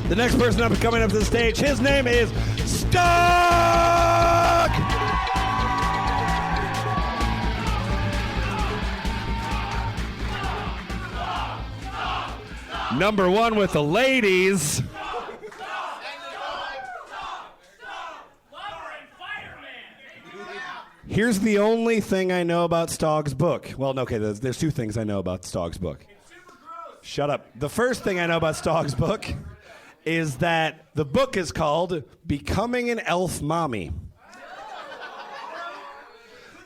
The next person coming up to the stage, his name is STOG! Number one with the ladies. Here's the only thing I know about STOG's book. Well, okay, there's two things I know about STOG's book. Shut up. The first thing I know about STOG's book is that the book is called Becoming an Elf Mommy.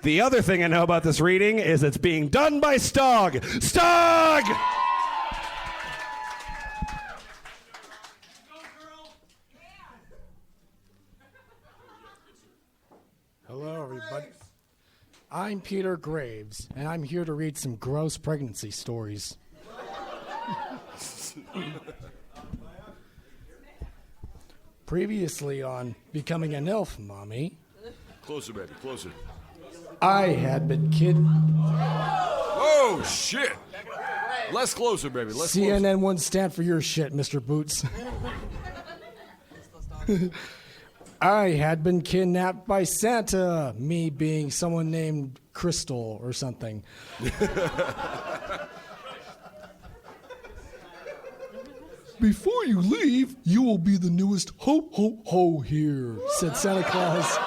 The other thing I know about this reading is it's being done by STOG. STOG! Hello, everybody. I'm Peter Graves, and I'm here to read some gross pregnancy stories. Previously on Becoming an Elf Mommy. Closer, baby, closer. I had been Oh, shit. Less closer, baby, less closer. CNN wouldn't stand for your shit, Mr. Boots. I had been kidnapped by Santa, me being someone named Crystal or something. Before you leave, you will be the newest ho ho ho here, said Santa Claus.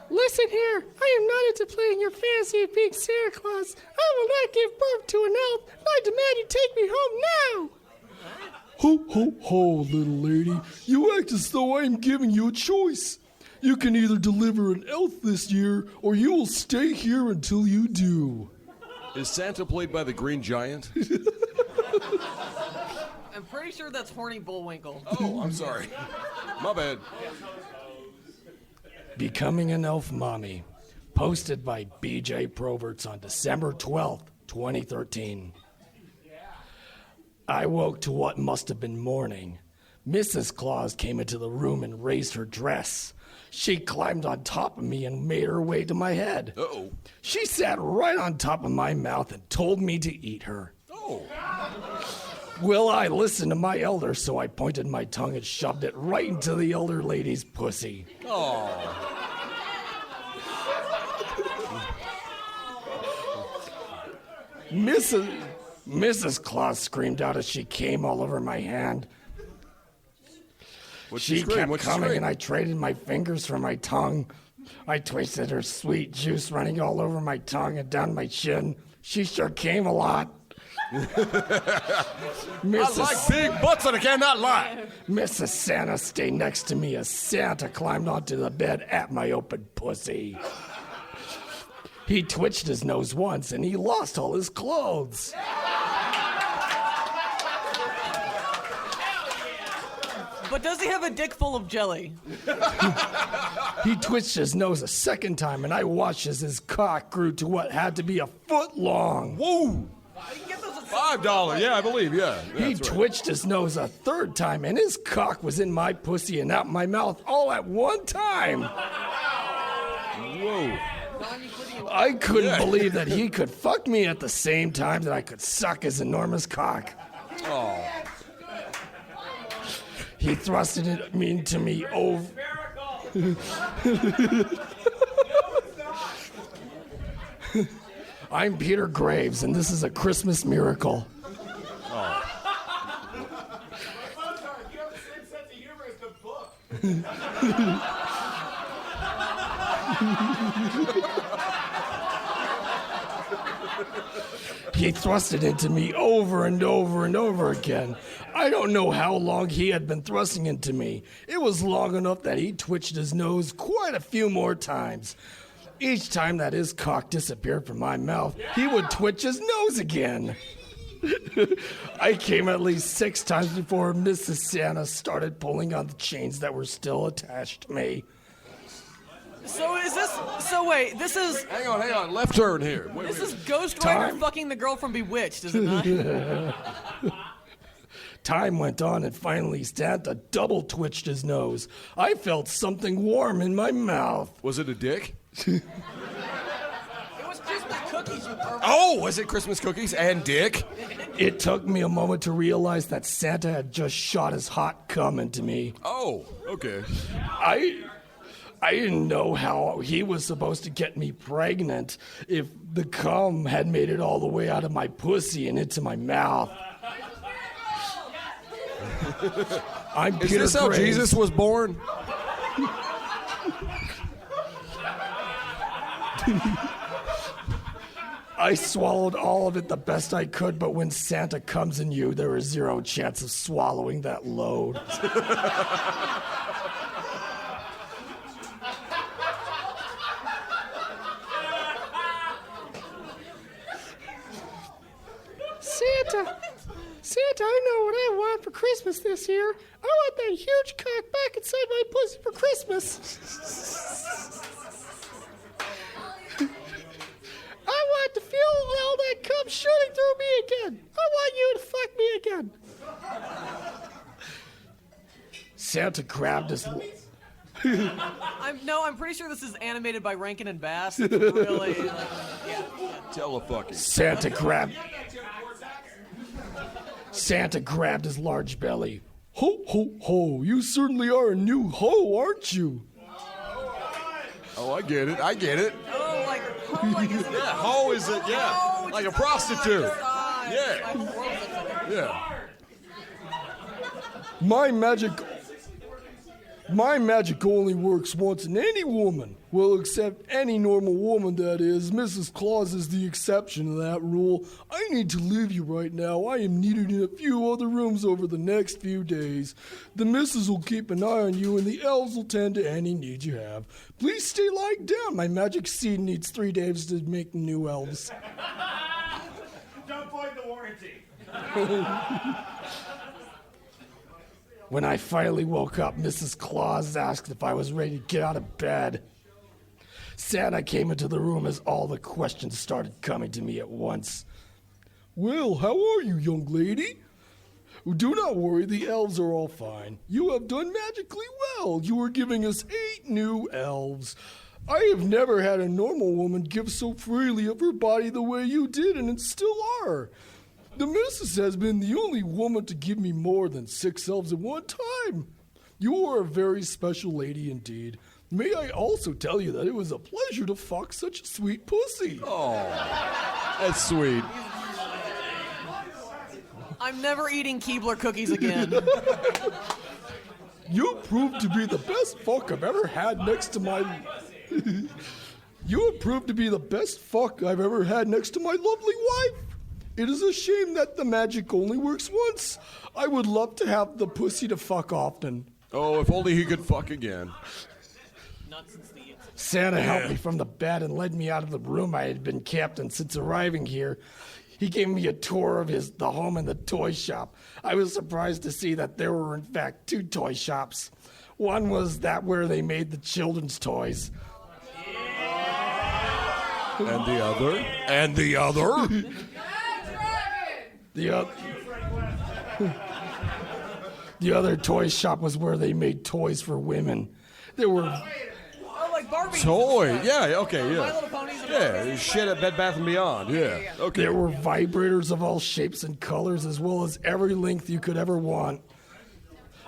Listen here, I am not into playing your fantasy of being Santa Claus. I will not give birth to an elf. I demand you take me home now. Ho ho ho, little lady. You act as though I am giving you a choice. You can either deliver an elf this year, or you will stay here until you do. Is Santa played by the Green Giant? I'm pretty sure that's Horny Bullwinkle. Oh, I'm sorry. My bad. Becoming an Elf Mommy. Posted by BJ Proverts on December 12th, 2013. I woke to what must have been morning. Mrs. Claus came into the room and raised her dress. She climbed on top of me and made her way to my head. Uh-oh. She sat right on top of my mouth and told me to eat her. Oh. Well, I listened to my elder, so I pointed my tongue and shoved it right into the elder lady's pussy. Oh. Mrs. Claus screamed out as she came all over my hand. She kept coming, and I traded my fingers for my tongue. I tasted her sweet juice running all over my tongue and down my chin. She sure came a lot. I like big butts and I cannot lie. Mrs. Santa stayed next to me as Santa climbed onto the bed at my open pussy. He twitched his nose once, and he lost all his clothes. But does he have a dick full of jelly? He twitched his nose a second time, and I watched as his cock grew to what had to be a foot long. Whoa! $5, yeah, I believe, yeah. He twitched his nose a third time, and his cock was in my pussy and out my mouth all at one time. Whoa. I couldn't believe that he could fuck me at the same time that I could suck his enormous cock. Oh. He thrusted it into me over. I'm Peter Graves, and this is a Christmas miracle. Oh. He thrust it into me over and over and over again. I don't know how long he had been thrusting into me. It was long enough that he twitched his nose quite a few more times. Each time that his cock disappeared from my mouth, he would twitch his nose again. I came at least 6 times before Mrs. Santa started pulling on the chains that were still attached to me. Wait, this is... Hang on, left turn here. Wait, this is Ghost Rider fucking the girl from Bewitched, is it not? Time went on, and finally Santa double twitched his nose. I felt something warm in my mouth. Was it a dick? cookies, you pervert. Oh, was it Christmas cookies and dick? It took me a moment to realize that Santa had just shot his hot cum into me. Oh, okay. I didn't know how he was supposed to get me pregnant if the cum had made it all the way out of my pussy and into my mouth. Is this how Jesus was born? I swallowed all of it the best I could, but when Santa comes in you, there is zero chance of swallowing that load. Santa, I know what I want for Christmas this year. I want that huge cock back inside my pussy for Christmas. I want to feel all that cum shooting through me again. I want you to fuck me again. Santa grabbed his... I'm pretty sure this is animated by Rankin and Bass. It's really, Telefucking. Santa grabbed his large belly. Ho, ho, ho, you certainly are a new ho, aren't you? Oh, I get it. Oh, like is it? Yeah, hoe is it? Yeah, Oh, like a it's prostitute. God. Yeah. Yeah. My magic only works once in any woman. Well, except any normal woman, that is. Mrs. Claus is the exception to that rule. I need to leave you right now. I am needed in a few other rooms over the next few days. The missus will keep an eye on you, and the elves will tend to any need you have. Please stay lying down. My magic seed needs 3 days to make new elves. Don't void the warranty. When I finally woke up, Mrs. Claus asked if I was ready to get out of bed. Santa came into the room as all the questions started coming to me at once. Well, how are you, young lady? Do not worry, the elves are all fine. You have done magically well. You are giving us 8 new elves. I have never had a normal woman give so freely of her body the way you did, and it still are. The missus has been the only woman to give me more than 6 elves at one time. You are a very special lady indeed. May I also tell you that it was a pleasure to fuck such a sweet pussy. Oh, that's sweet. I'm never eating Keebler cookies again. You proved to be the best fuck I've ever had next to my... You have proved to be the best fuck I've ever had next to my lovely wife. It is a shame that the magic only works once. I would love to have the pussy to fuck often. Oh, if only he could fuck again. Santa helped me from the bed and led me out of the room I had been kept in since arriving here. He gave me a tour of the home and the toy shop. I was surprised to see that there were in fact 2 toy shops. One was that where they made the children's toys. And the other? And the other? The other toy shop was where they made toys for women. There were... Oh, like Barbie. Toy. Yeah, okay, My yeah. Little Ponies. and Yeah, Barbie. shit at Bed Bath & Beyond. Yeah, okay. There were vibrators of all shapes and colors, as well as every length you could ever want.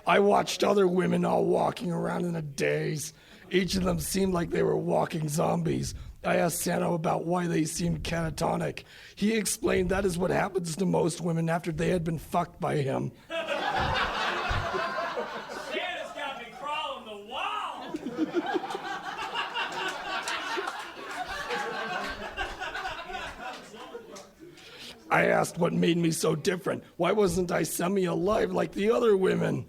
I watched other women all walking around in a daze. Each of them seemed like they were walking zombies. I asked Santa about why they seemed catatonic. He explained that is what happens to most women after they had been fucked by him. Santa's got me crawling the wall. I asked what made me so different. Why wasn't I semi-alive like the other women?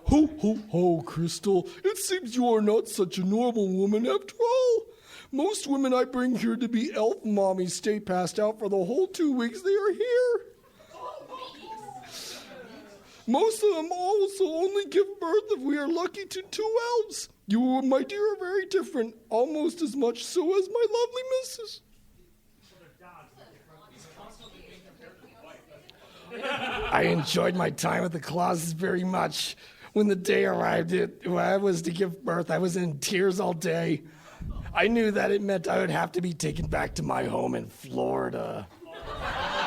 Ho, ho, ho, Crystal. It seems you are not such a normal woman after all. Most women I bring here to be elf mommies stay passed out for the whole 2 weeks they are here. Most of them also only give birth, if we are lucky, to 2 elves. You, my dear, are very different, almost as much so as my lovely missus. I enjoyed my time at the Clauses very much. When the day arrived when I was to give birth, I was in tears all day. I knew that it meant I would have to be taken back to my home in Florida. That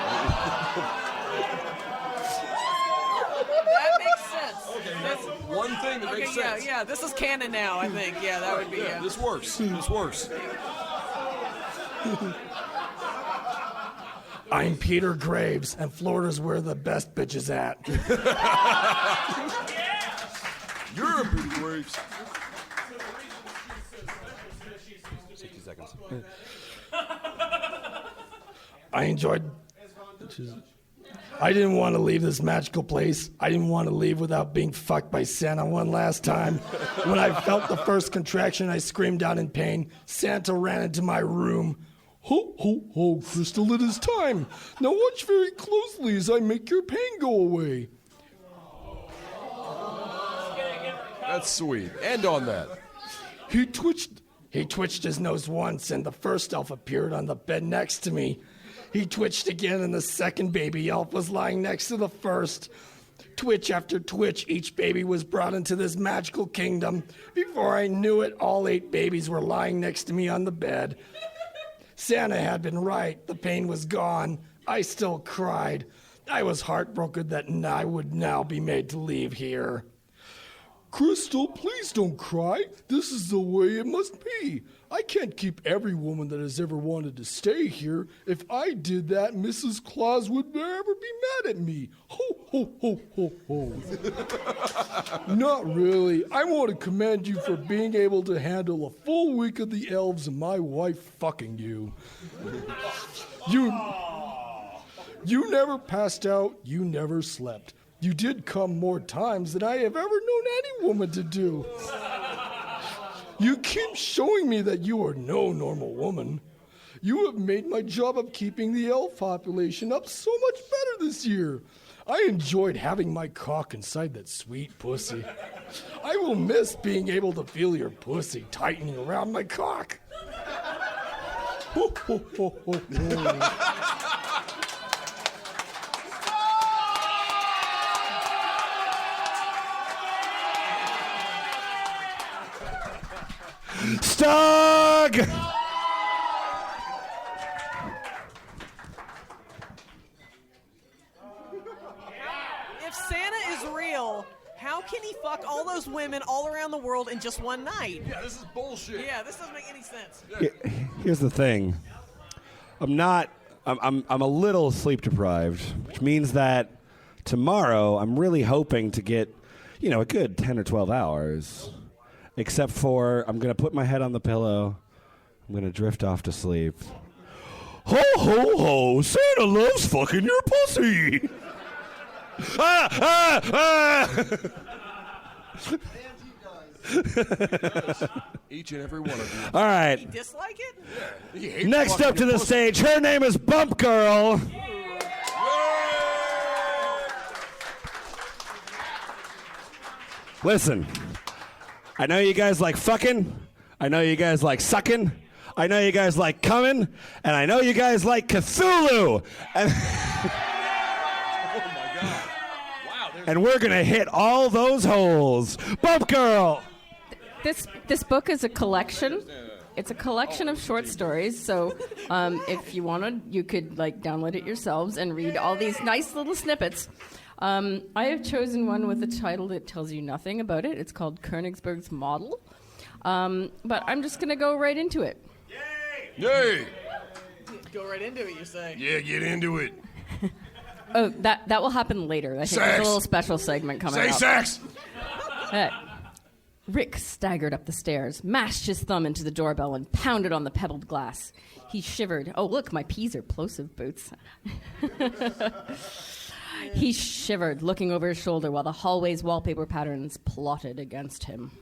makes sense. Okay, that's one thing that makes sense. Yeah, this is canon now, I think. Yeah, that would be, Yeah, this works. This works. I'm Peter Graves, and Florida's where the best bitch is at. You're a Peter Graves. 60 seconds. I didn't want to leave this magical place. I didn't want to leave without being fucked by Santa one last time. When I felt the first contraction, I screamed out in pain. Santa ran into my room. Ho, ho, ho, Crystal, it is time. Now watch very closely as I make your pain go away. That's sweet. End on that. He twitched his nose once, and the first elf appeared on the bed next to me. He twitched again, and the second baby elf was lying next to the first. Twitch after twitch, each baby was brought into this magical kingdom. Before I knew it, all 8 babies were lying next to me on the bed. Santa had been right. The pain was gone. I still cried. I was heartbroken that I would now be made to leave here. Crystal, please don't cry. This is the way it must be. I can't keep every woman that has ever wanted to stay here. If I did that, Mrs. Claus would never be mad at me. Ho, ho, ho, ho, ho. Not really. I want to commend you for being able to handle a full week of the elves and my wife fucking you. You never passed out. You never slept. You did come more times than I have ever known any woman to do. You keep showing me that you are no normal woman. You have made my job of keeping the elf population up so much better this year. I enjoyed having my cock inside that sweet pussy. I will miss being able to feel your pussy tightening around my cock. Ho, ho, ho, ho, ho. STOG! If Santa is real, how can he fuck all those women all around the world in just one night? Yeah, this is bullshit. Yeah, this doesn't make any sense. Here's the thing. I'm a little sleep deprived, which means that tomorrow I'm really hoping to get, a good 10 or 12 hours. Except for I'm going to put my head on the pillow. I'm going to drift off to sleep. Ho, ho, ho. Santa loves fucking your pussy. Each and every one of you. All right. You dislike it? Yeah. Next up to the stage, her name is bumpgrrl. Listen. I know you guys like fucking. I know you guys like sucking. I know you guys like coming. And I know you guys like Cthulhu. And, Oh my God! Wow. and we're going to hit all those holes. bumpgrrl. This book is a collection. It's a collection of short stories. So if you wanted, you could download it yourselves and read all these nice little snippets. I have chosen one with a title that tells you nothing about it. It's called Konigsburg's Model. But I'm just going to go right into it. Yay! Go right into it, you say. Yeah, get into it. Oh, that will happen later. I think there's Sex. a little special segment coming Say up. sex. Rick staggered up the stairs, mashed his thumb into the doorbell, and pounded on the pebbled glass. He shivered. Oh, look, my peas are plosive boots. He shivered, looking over his shoulder while the hallway's wallpaper patterns plotted against him.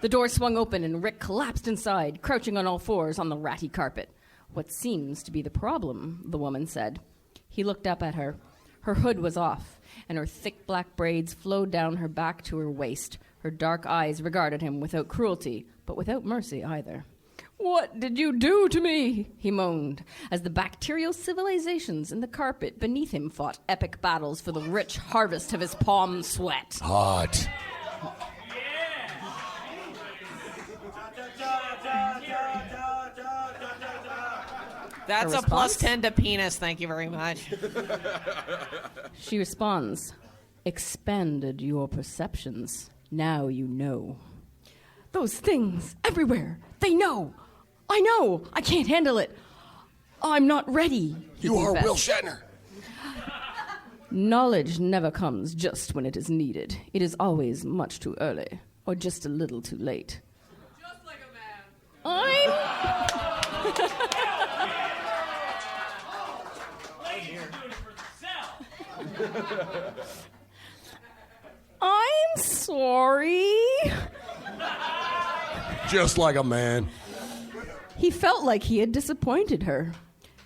The door swung open and Rick collapsed inside, crouching on all fours on the ratty carpet. What seems to be the problem, the woman said. He looked up at her. Her hood was off, and her thick black braids flowed down her back to her waist. Her dark eyes regarded him without cruelty, but without mercy either. "What did you do to me?" he moaned, as the bacterial civilizations in the carpet beneath him fought epic battles for the rich harvest of his palm sweat. Hot. That's Her a plus response? 10 to penis. Thank you very much. She responds, expanded your perceptions. Now you know. Those things everywhere. They know. I know. I can't handle it. I'm not ready. You are Will Shatner. Knowledge never comes just when it is needed. It is always much too early, or just a little too late. Just like a man. Ladies are doing it for themselves. I'm sorry. Just like a man. He felt like he had disappointed her.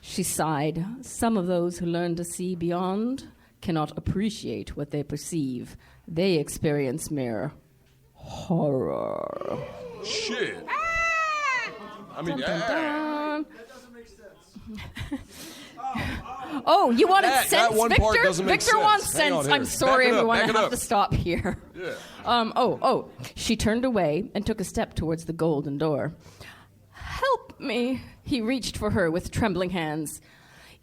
She sighed. Some of those who learn to see beyond cannot appreciate what they perceive. They experience mere horror. Shit. I mean, Dun, dun. Oh, you wanted sense, that one Victor? part doesn't make Victor sense. wants Hang on sense. here. I'm sorry, Back it up, everyone. I back it have up. to stop here. Yeah. She turned away and took a step towards the golden door. Help me. He reached for her with trembling hands.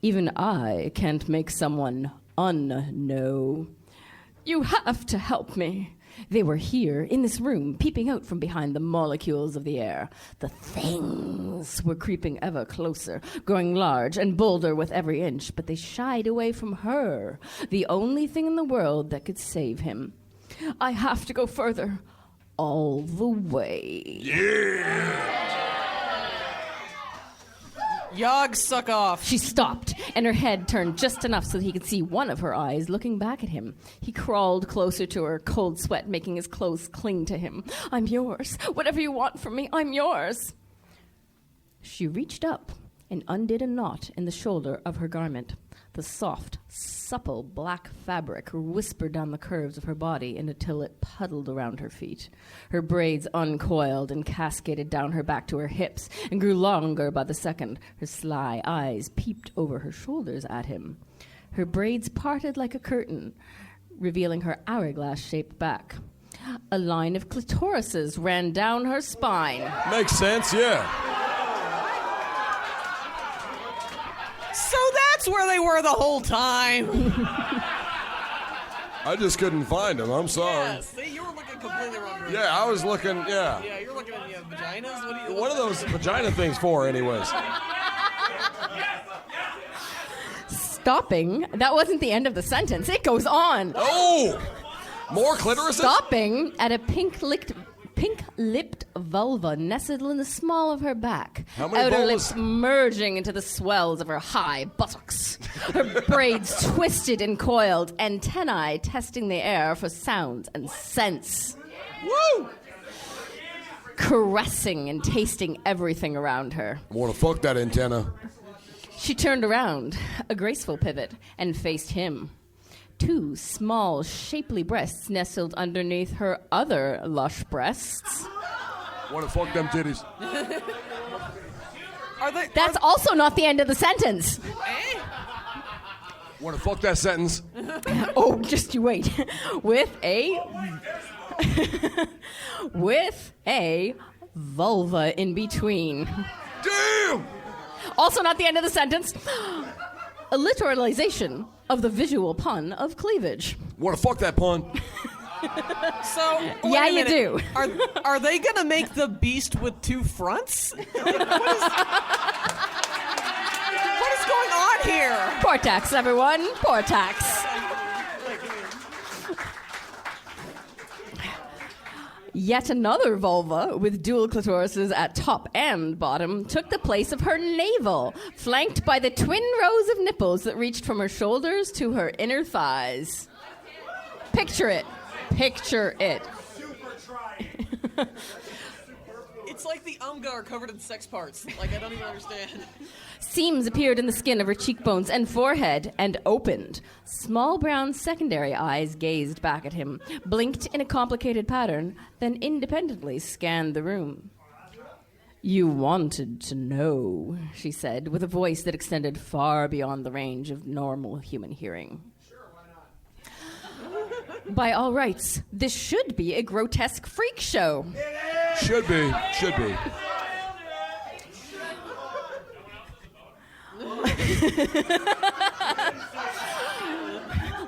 Even I can't make someone unknow. You have to help me. They were here, in this room, peeping out from behind the molecules of the air. The things were creeping ever closer, growing large and bolder with every inch, but they shied away from her, the only thing in the world that could save him. I have to go further. All the way. Yog, suck off. She stopped, and her head turned just enough so that he could see one of her eyes looking back at him. He crawled closer to her, cold sweat making his clothes cling to him. I'm yours. Whatever you want from me, I'm yours. She reached up and undid a knot in the shoulder of her garment. The soft, supple black fabric whispered down the curves of her body until it puddled around her feet. Her braids uncoiled and cascaded down her back to her hips and grew longer by the second. Her sly eyes peeped over her shoulders at him. Her braids parted like a curtain, revealing her hourglass-shaped back. A line of clitorises ran down her spine. Makes sense, yeah. So that's where they were the whole time. I just couldn't find them. I'm sorry. Yeah, see, you were looking completely wrong. Yeah, I was looking, yeah. Yeah, you're looking at vaginas. What are those vagina things for, anyways? Stopping. That wasn't the end of the sentence. It goes on. Oh! More clitorises? Stopping at a pink-lipped vulva nestled in the small of her back. How many Outer vulvas? lips merging into the swells of her high buttocks. Her braids twisted and coiled, antennae testing the air for sound and sense. Woo! Caressing and tasting everything around her. Want to fuck that antenna. She turned around, a graceful pivot, and faced him. Two small, shapely breasts nestled underneath her other lush breasts. Want to fuck them titties. That's also not the end of the sentence. Want to fuck that sentence. Oh, just you wait. With a vulva in between. Damn! Also not the end of the sentence. A literalization of the visual pun of cleavage. Want to fuck that pun. So wait Yeah, a you minute. do. Are they gonna make the beast with two fronts? What is going on here? Portax, everyone. Portax. Yet another vulva with dual clitorises at top and bottom took the place of her navel, flanked by the twin rows of nipples that reached from her shoulders to her inner thighs. Picture it. Picture it. It's like the Umga are covered in sex parts. Like, I don't even understand. Seams appeared in the skin of her cheekbones and forehead and opened. Small brown secondary eyes gazed back at him, blinked in a complicated pattern, then independently scanned the room. You wanted to know, she said, with a voice that extended far beyond the range of normal human hearing. By all rights, this should be a grotesque freak show. Should be.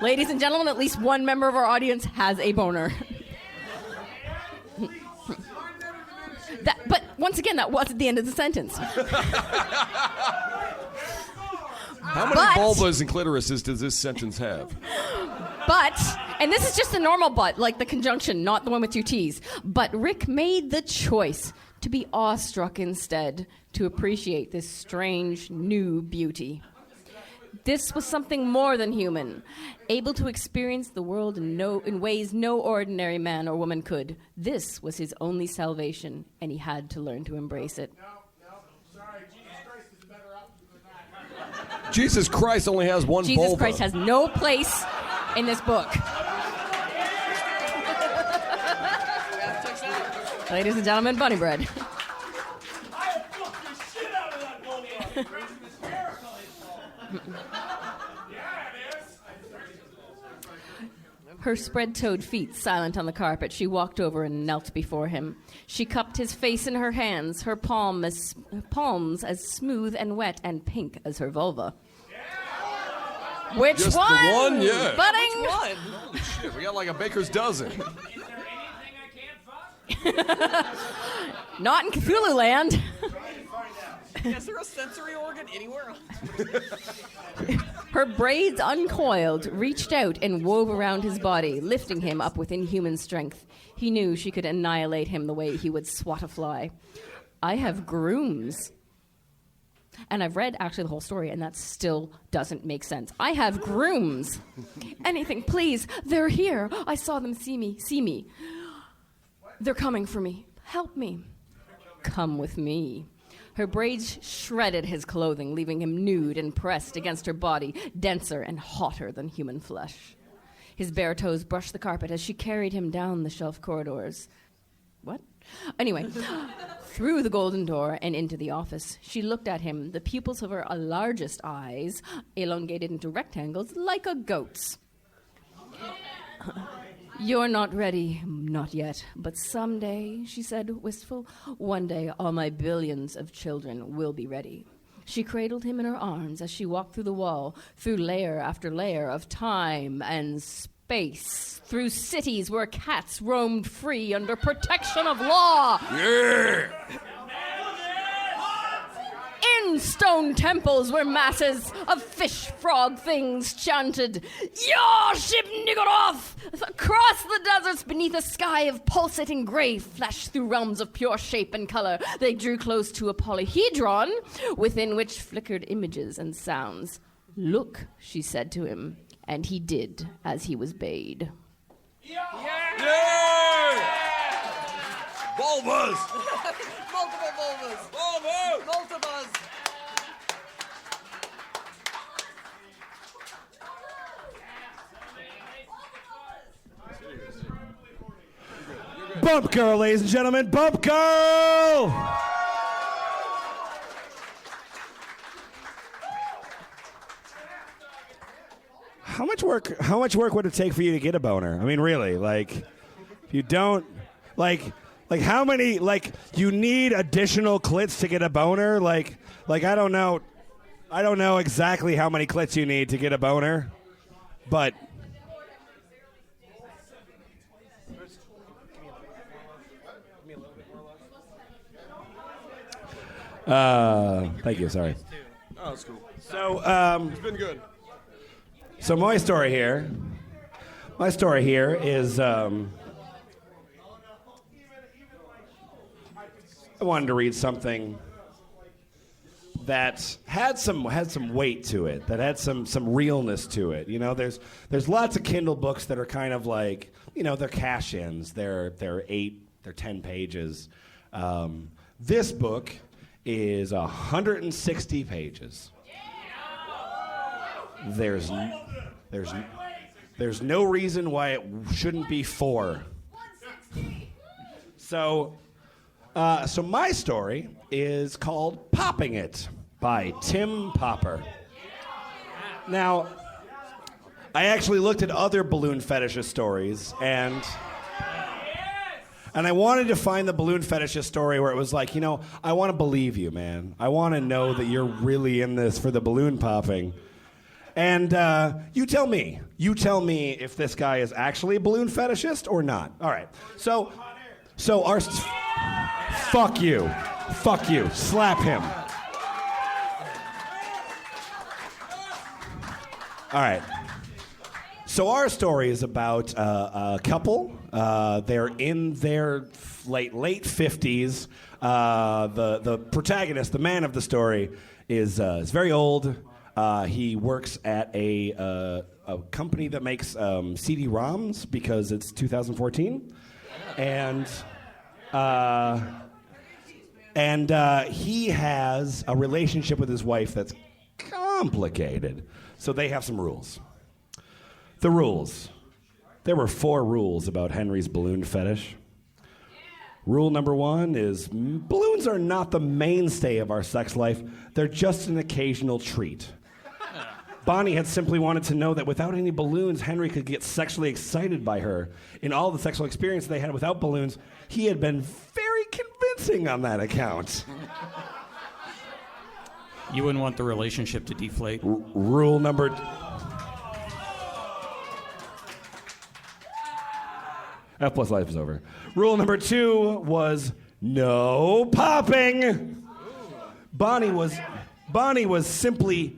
Ladies and gentlemen, at least one member of our audience has a boner. But once again, that wasn't the end of the sentence. How many vulvas and clitorises does this sentence have? But, and this is just the normal but, like the conjunction, not the one with two T's. But Rick made the choice to be awestruck instead, to appreciate this strange, new beauty. This was something more than human, able to experience the world in ways no ordinary man or woman could. This was his only salvation, and he had to learn to embrace it. No, sorry, Jesus Christ is a better option than that. Jesus Christ only has one vulva. Jesus Christ has no place in this book. Ladies and gentlemen, Bunnybread. I have fucked the shit out of that vulva. Her spread-toed feet silent on the carpet, she walked over and knelt before him. She cupped his face in her hands, her palms as smooth and wet and pink as her vulva. Which Just one? the one, yeah. Budding? Which one? Holy shit, we got like a baker's dozen. Is there anything I can't fuck? Not in Cthulhu land. Is there a sensory organ anywhere else? Her braids uncoiled, reached out and wove around his body, lifting him up with inhuman strength. He knew she could annihilate him the way he would swat a fly. I have grooms. And I've read actually the whole story, and that still doesn't make sense. I have grooms. Anything, please. They're here. I saw them see me. They're coming for me. Help me. Come with me. Her braids shredded his clothing, leaving him nude and pressed against her body, denser and hotter than human flesh. His bare toes brushed the carpet as she carried him down the shelf corridors. What? Anyway, through the golden door and into the office, she looked at him, the pupils of her largest eyes elongated into rectangles like a goat's. You're not ready, not yet, but someday, she said, wistful, one day all my billions of children will be ready. She cradled him in her arms as she walked through the wall, through layer after layer of time and space, through cities where cats roamed free under protection of law. Yeah! In stone temples where masses of fish frog things chanted, Yashib Nigorov! Across the deserts beneath a sky of pulsating gray flashed through realms of pure shape and color. They drew close to a polyhedron within which flickered images and sounds. Look, she said to him, and he did as he was bade. Yeah! Vulvas! Multiple vulvas. Vulvas! Multiples. Bump girl, ladies and gentlemen, bump girl! How much work would it take for you to get a boner? I mean, really, like, if you don't, like how many, like, you need additional clits to get a boner? Like I don't know exactly how many clits you need to get a boner, but thank you, sorry. Oh, that's cool. So, It's been good. So my story here is I wanted to read something that had some weight to it, that had some realness to it. You know, there's lots of Kindle books that are kind of like, you know, they're cash-ins. They're 10 pages. This book is 160 pages. There's no reason why it shouldn't be 4. So my story is called Popping It by Tim Popper. Now, I actually looked at other balloon fetishist stories, and And I wanted to find the balloon fetishist story where it was like, I want to believe you, man. I want to know that you're really in this for the balloon popping. And you tell me. You tell me if this guy is actually a balloon fetishist or not. All right. So our... Fuck you. Fuck you. Slap him. All right. So our story is about a couple. They're in their late 50s. The protagonist, the man of the story, is very old. He works at a company that makes CD-ROMs because it's 2014, and he has a relationship with his wife that's complicated. So they have some rules. The rules. There were 4 rules about Henry's balloon fetish. Rule number 1 is balloons are not the mainstay of our sex life. They're just an occasional treat. Bonnie had simply wanted to know that without any balloons, Henry could get sexually excited by her. In all the sexual experience they had without balloons, he had been very convincing on that account. You wouldn't want the relationship to deflate? Rule number... F+ life is over. Rule number 2 was no popping. Bonnie was simply,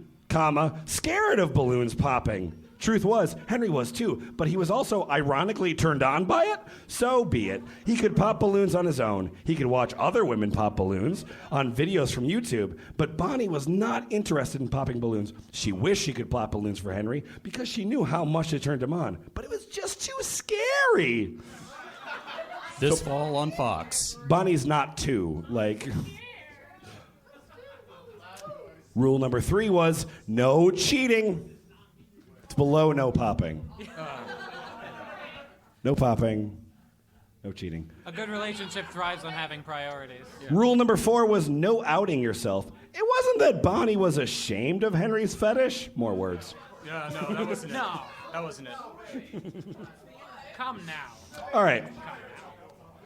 scared of balloons popping. Truth was, Henry was too, but he was also ironically turned on by it. So be it. He could pop balloons on his own. He could watch other women pop balloons on videos from YouTube, but Bonnie was not interested in popping balloons. She wished she could pop balloons for Henry because she knew how much it turned him on, but it was just too scary. This fall on Fox. Bonnie's not too, Rule number 3 was no cheating. It's below no popping. No popping, no cheating. A good relationship thrives on having priorities. Yeah. Rule number 4 was no outing yourself. It wasn't that Bonnie was ashamed of Henry's fetish. More words. Yeah, no, that wasn't it. No. That wasn't it. Come now. All right.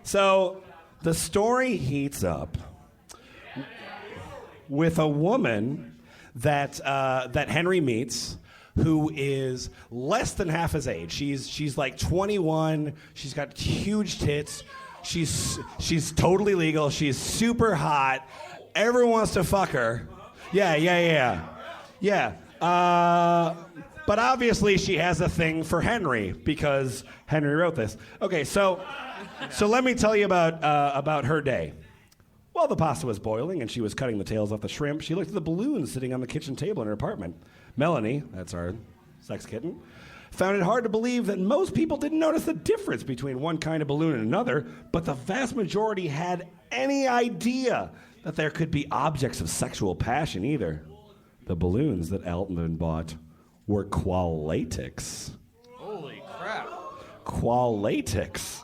So the story heats up with a woman that Henry meets, who is less than half his age. She's like 21. She's got huge tits. She's totally legal. She's super hot. Everyone wants to fuck her. Yeah. But obviously she has a thing for Henry because Henry wrote this. Okay, so let me tell you about her day. While the pasta was boiling and she was cutting the tails off the shrimp, she looked at the balloons sitting on the kitchen table in her apartment. Melanie, that's our sex kitten, found it hard to believe that most people didn't notice the difference between one kind of balloon and another, but the vast majority had any idea that there could be objects of sexual passion either. The balloons that Elton bought were Qual-Latex. Holy crap. Qual-Latex.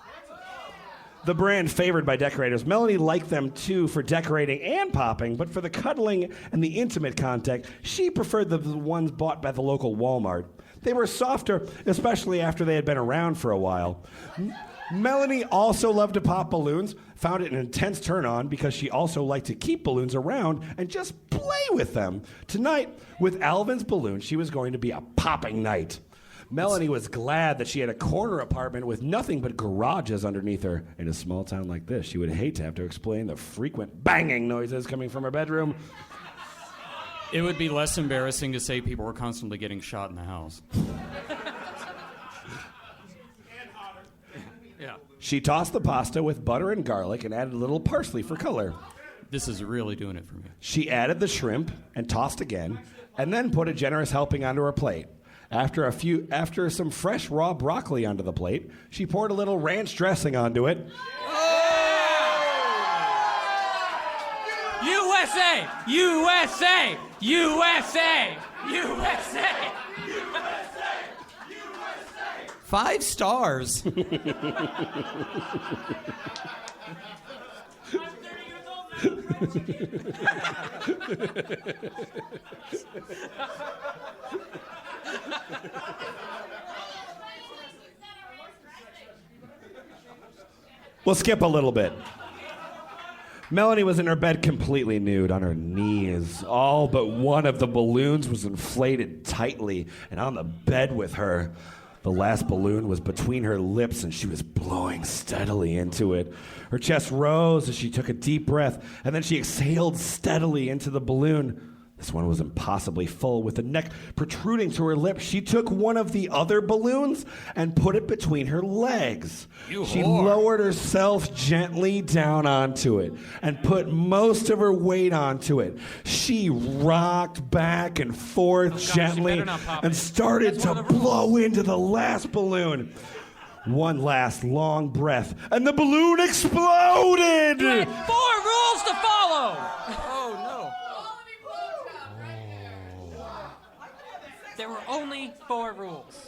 The brand favored by decorators. Melanie liked them too for decorating and popping, but for the cuddling and the intimate contact, she preferred the ones bought by the local Walmart. They were softer, especially after they had been around for a while. Melanie also loved to pop balloons, found it an intense turn on because she also liked to keep balloons around and just play with them. Tonight, with Alvin's balloon, she was going to be a popping night. Melanie was glad that she had a corner apartment with nothing but garages underneath her. In a small town like this, she would hate to have to explain the frequent banging noises coming from her bedroom. It would be less embarrassing to say people were constantly getting shot in the house. Yeah. She tossed the pasta with butter and garlic and added a little parsley for color. This is really doing it for me. She added the shrimp and tossed again, and then put a generous helping onto her plate. After some fresh raw broccoli onto the plate, she poured a little ranch dressing onto it. USA! USA! USA! USA! 5 stars. We'll skip a little bit. Melanie was in her bed completely nude on her knees. All but one of the balloons was inflated tightly and on the bed with her. The last balloon was between her lips and she was blowing steadily into it. Her chest rose as she took a deep breath and then she exhaled steadily into the balloon. This one was impossibly full with the neck protruding to her lips. She took one of the other balloons and put it between her legs. She lowered herself gently down onto it and put most of her weight onto it. She rocked back and forth gently and started to blow into the last balloon. One last long breath, and the balloon exploded! 4 rules to follow! Oh, no. There were only 4 rules.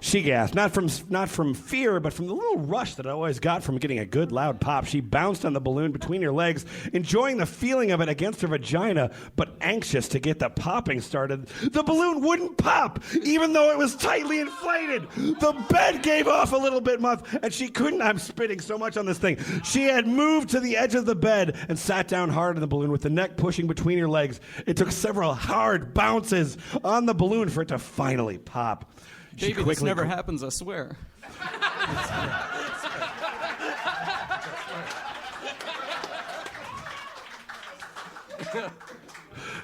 She gasped, not from fear, but from the little rush that I always got from getting a good loud pop. She bounced on the balloon between her legs, enjoying the feeling of it against her vagina, but anxious to get the popping started. The balloon wouldn't pop, even though it was tightly inflated. The bed gave off a little bit much, and she couldn't. I'm spitting so much on this thing. She had moved to the edge of the bed and sat down hard on the balloon with the neck pushing between her legs. It took several hard bounces on the balloon for it to finally pop. Baby, this never happens, I swear.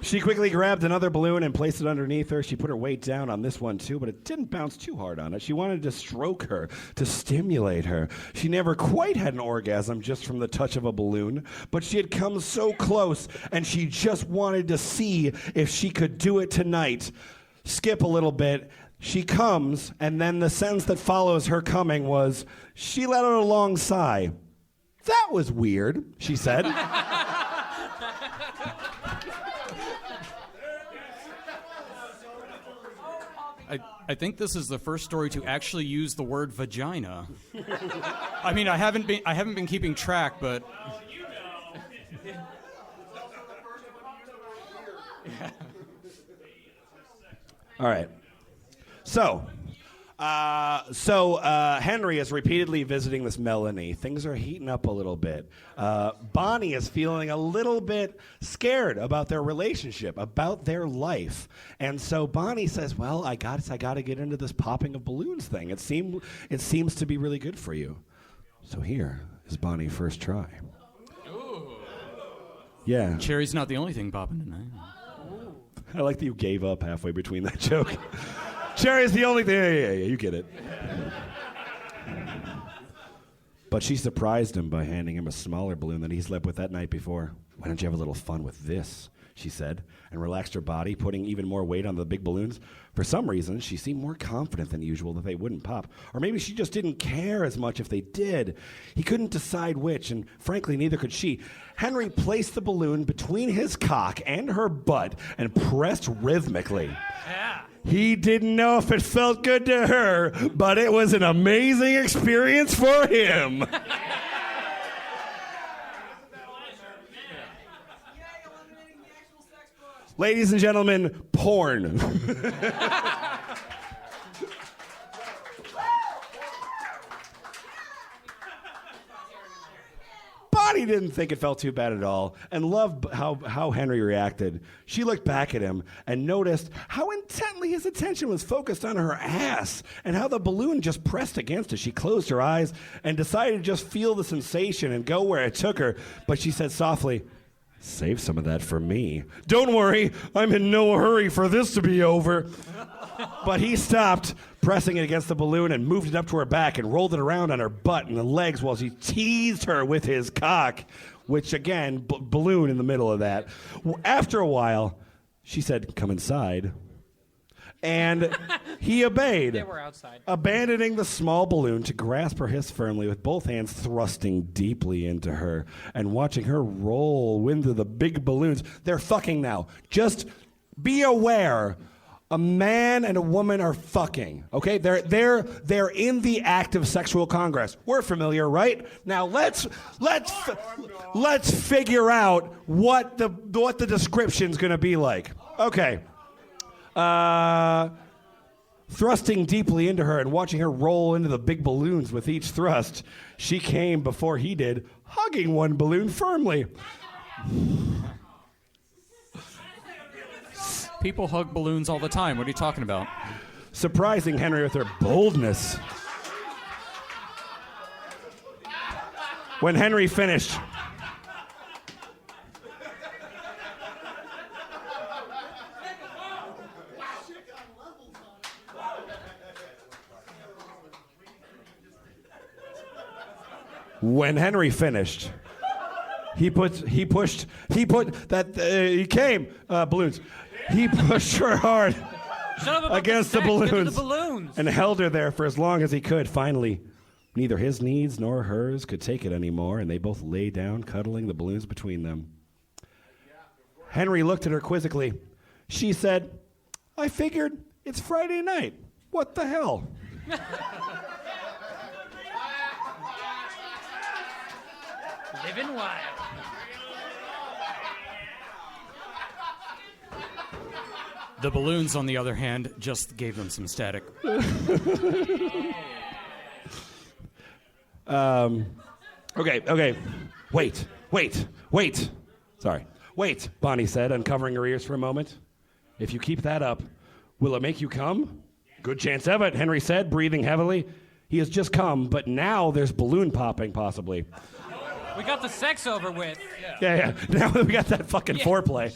She quickly grabbed another balloon and placed it underneath her. She put her weight down on this one, too, but it didn't bounce too hard on it. She wanted to stroke her, to stimulate her. She never quite had an orgasm just from the touch of a balloon, but she had come so close, and she just wanted to see if she could do it tonight. Skip a little bit. She comes, and then the sentence that follows her coming was, she let out a long sigh. That was weird, she said. I think this is the first story to actually use the word vagina. I mean, I haven't been keeping track, but All right. So Henry is repeatedly visiting this Melanie. Things are heating up a little bit. Bonnie is feeling a little bit scared about their relationship, about their life. And so Bonnie says, well, I got to get into this popping of balloons thing. It seems to be really good for you. So here is Bonnie's first try. Ooh. Yeah. Cherry's not the only thing popping tonight. I like that you gave up halfway between that joke. Cherry's the only thing. Yeah, you get it. But she surprised him by handing him a smaller balloon than he slept with that night before. Why don't you have a little fun with this, she said, and relaxed her body, putting even more weight on the big balloons. For some reason, she seemed more confident than usual that they wouldn't pop. Or maybe she just didn't care as much if they did. He couldn't decide which, and frankly, neither could she. Henry placed the balloon between his cock and her butt and pressed rhythmically. Yeah. He didn't know if it felt good to her, but it was an amazing experience for him. Ladies and gentlemen, porn. Bonnie didn't think it felt too bad at all and loved how Henry reacted. She looked back at him and noticed how intently his attention was focused on her ass and how the balloon just pressed against it. She closed her eyes and decided to just feel the sensation and go where it took her. But she said softly, "Save some of that for me." "Don't worry, I'm in no hurry for this to be over." But he stopped pressing it against the balloon and moved it up to her back and rolled it around on her butt and the legs while he teased her with his cock, which again, balloon in the middle of that. After a while, she said, "Come inside." And he obeyed, They were outside. abandoning the small balloon to grasp her hips firmly with both hands thrusting deeply into her and watching her roll into the big balloons. They're fucking now. Just be aware. A man and a woman are fucking, okay? They're in the act of sexual congress. We're familiar, right? Now let's figure out what the description's gonna be like. Okay. Thrusting deeply into her and watching her roll into the big balloons with each thrust, she came before he did, hugging one balloon firmly. People hug balloons all the time. What are you talking about? Surprising Henry with her boldness. When Henry finished, he pushed her hard against the balloons and held her there for as long as he could. Finally, neither his needs nor hers could take it anymore, and they both lay down, cuddling the balloons between them. Henry looked at her quizzically. She said, "I figured it's Friday night. What the hell?" Living wild. The balloons, on the other hand, just gave them some static. Okay. Wait. Sorry. Wait, Bonnie said, uncovering her ears for a moment. If you keep that up, will it make you come? Good chance of it, Henry said, breathing heavily. He has just come, but now there's balloon popping, possibly. We got the sex over with. Yeah. Now we got that fucking foreplay.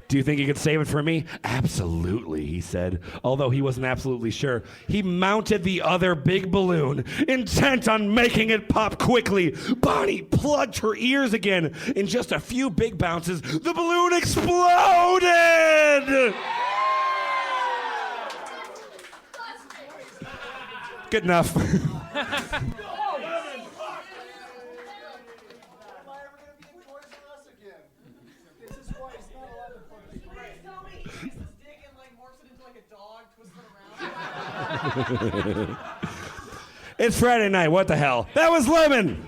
Do you think you could save it for me? Absolutely, he said, although he wasn't absolutely sure. He mounted the other big balloon, intent on making it pop quickly. Bonnie plugged her ears again. In just a few big bounces, the balloon exploded! Good enough. It's Friday night. What the hell? That was Lemon.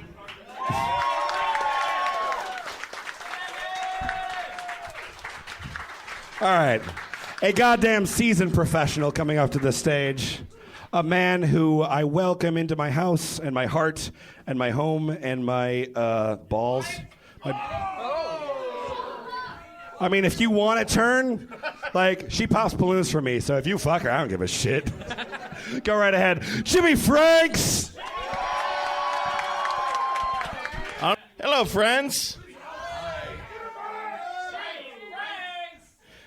All right. A goddamn seasoned professional coming up to the stage. A man who I welcome into my house and my heart and my home and my balls. I mean, if you want to turn, like, she pops balloons for me, so if you fuck her, I don't give a shit. Go right ahead. Jimmyfranks! Hello, friends.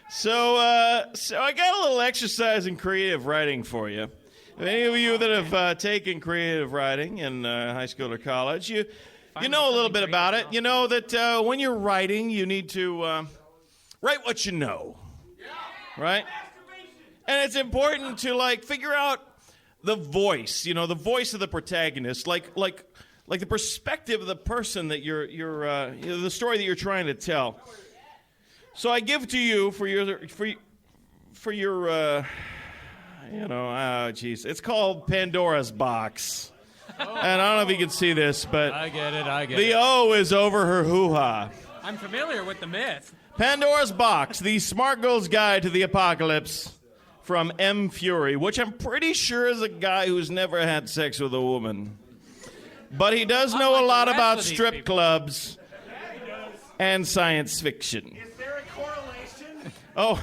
So I got a little exercise in creative writing for you. Any of you that have taken creative writing in high school or college, you know a little bit about it. You know that when you're writing, you need to write what you know, right? And it's important to like figure out the voice, the voice of the protagonist, like the perspective of the person that you're the story that you're trying to tell. So I give to you for your it's called Pandora's box. And I don't know if you can see this, but I get it. The O is over her hoo-ha. I'm familiar with the myth. Pandora's box, the smart girl's guide to the apocalypse from M. Furey, which I'm pretty sure is a guy who's never had sex with a woman. But he does know a lot about strip clubs and science fiction. Is there a correlation? Oh,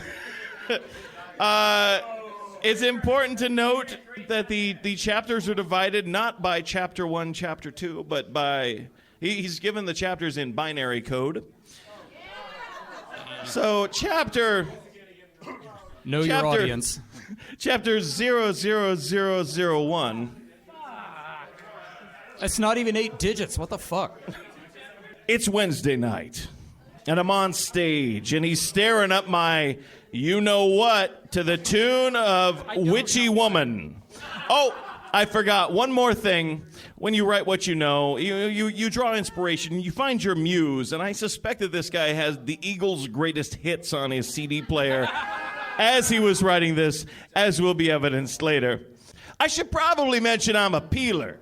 it's important to note that the chapters are divided not by chapter 1, chapter 2, but by... He's given the chapters in binary code. So Know your audience. Chapter 00001. That's not even 8 digits. What the fuck? It's Wednesday night, and I'm on stage, and he's staring up my you-know-what to the tune of Witchy Woman. Oh, I forgot one more thing. When you write what you know, you draw inspiration, you find your muse, and I suspect that this guy has the Eagles' greatest hits on his CD player as he was writing this, as will be evidenced later. I should probably mention I'm a peeler,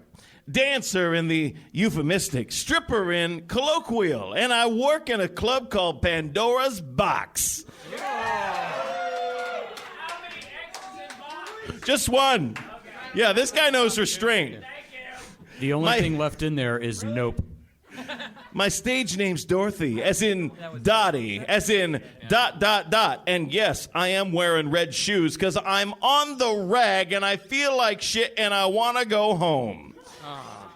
dancer in the euphemistic, stripper in colloquial, and I work in a club called Pandora's Box. Yeah. Just one. Yeah, this guy knows restraint. The only thing left in there is nope. My stage name's Dorothy, as in Dottie, as in ... And yes, I am wearing red shoes because I'm on the rag and I feel like shit and I want to go home.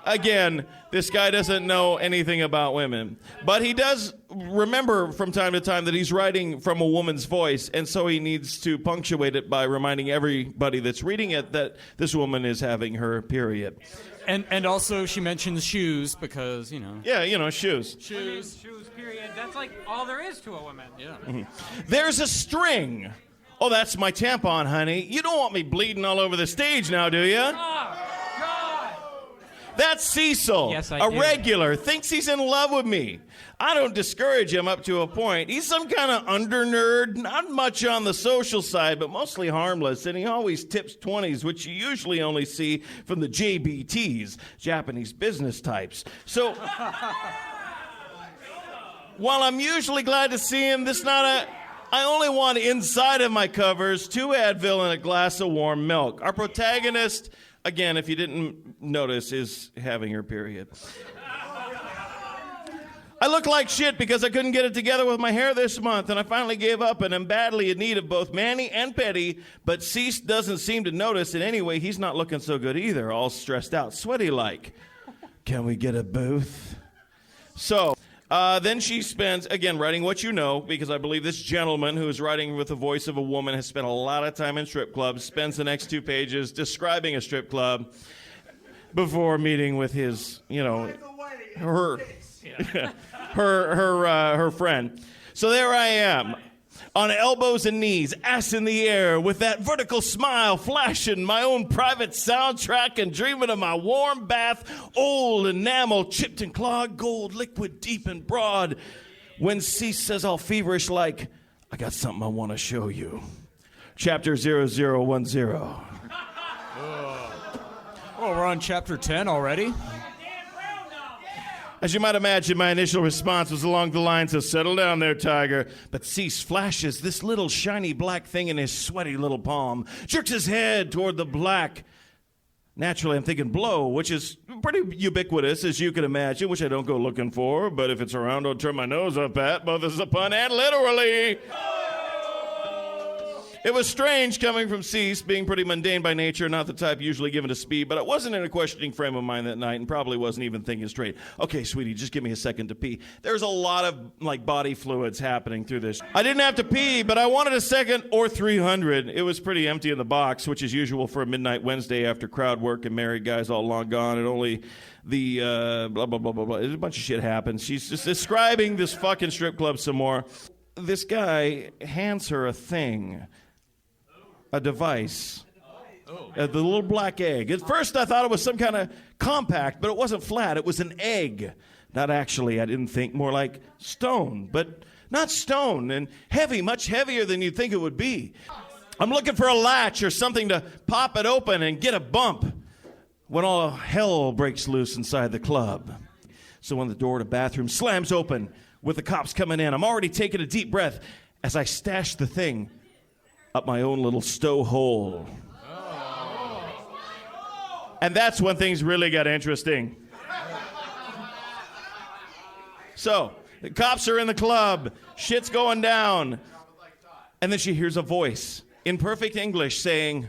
Again, this guy doesn't know anything about women. But he does remember from time to time that he's writing from a woman's voice, and so he needs to punctuate it by reminding everybody that's reading it that this woman is having her period. And also she mentions shoes because, Yeah, shoes. Shoes, period. That's like all there is to a woman. Yeah. Mm-hmm. There's a string. Oh, that's my tampon, honey. You don't want me bleeding all over the stage now, do you? Oh, God. That's Cecil. Yes, I a do. regular. Thinks he's in love with me. I don't discourage him up to a point. He's some kind of under-nerd, not much on the social side, but mostly harmless, and he always tips 20s, which you usually only see from the JBTs, Japanese business types. So, while I'm usually glad to see him, I only want inside of my covers 2 Advil and a glass of warm milk. Our protagonist, again, if you didn't notice, is having her period. I look like shit because I couldn't get it together with my hair this month, and I finally gave up and am badly in need of both mani and pedi, but Cease doesn't seem to notice, and anyway, he's not looking so good either, all stressed out, sweaty-like. Can we get a booth? So, then she spends, again, writing what you know, because I believe this gentleman who is writing with the voice of a woman has spent a lot of time in strip clubs, spends the next 2 pages describing a strip club before meeting with his, her friend. So there I am, on elbows and knees, ass in the air, with that vertical smile, flashing my own private soundtrack and dreaming of my warm bath, old enamel, chipped and clogged, gold, liquid, deep and broad. When Cease says all feverish like, I got something I want to show you. Chapter 0010. Oh, we're on chapter 10 already? As you might imagine, my initial response was along the lines of, settle down there, Tiger. But Cease flashes this little shiny black thing in his sweaty little palm, jerks his head toward the black. Naturally, I'm thinking blow, which is pretty ubiquitous, as you can imagine, which I don't go looking for. But if it's around, I'll turn my nose up at, both as a pun and literally. It was strange coming from Cease, being pretty mundane by nature, not the type usually given to speed, but I wasn't in a questioning frame of mind that night and probably wasn't even thinking straight. Okay, sweetie, just give me a second to pee. There's a lot of, body fluids happening through this. I didn't have to pee, but I wanted a second or 300. It was pretty empty in the box, which is usual for a midnight Wednesday after crowd work and married guys all long gone, and only the blah, blah, blah, blah, blah. A bunch of shit happens. She's just describing this fucking strip club some more. This guy hands her a thing. A device. The little black egg. At first I thought it was some kind of compact, but it wasn't flat. It was an egg. Not actually, I didn't think, more like stone, but not stone, and heavy, much heavier than you'd think it would be. I'm looking for a latch or something to pop it open and get a bump when all hell breaks loose inside the club. So when the door to the bathroom slams open with the cops coming in, I'm already taking a deep breath as I stash the thing up my own little stow hole. And that's when things really got interesting. So, the cops are in the club, shit's going down, and then she hears a voice in perfect English saying,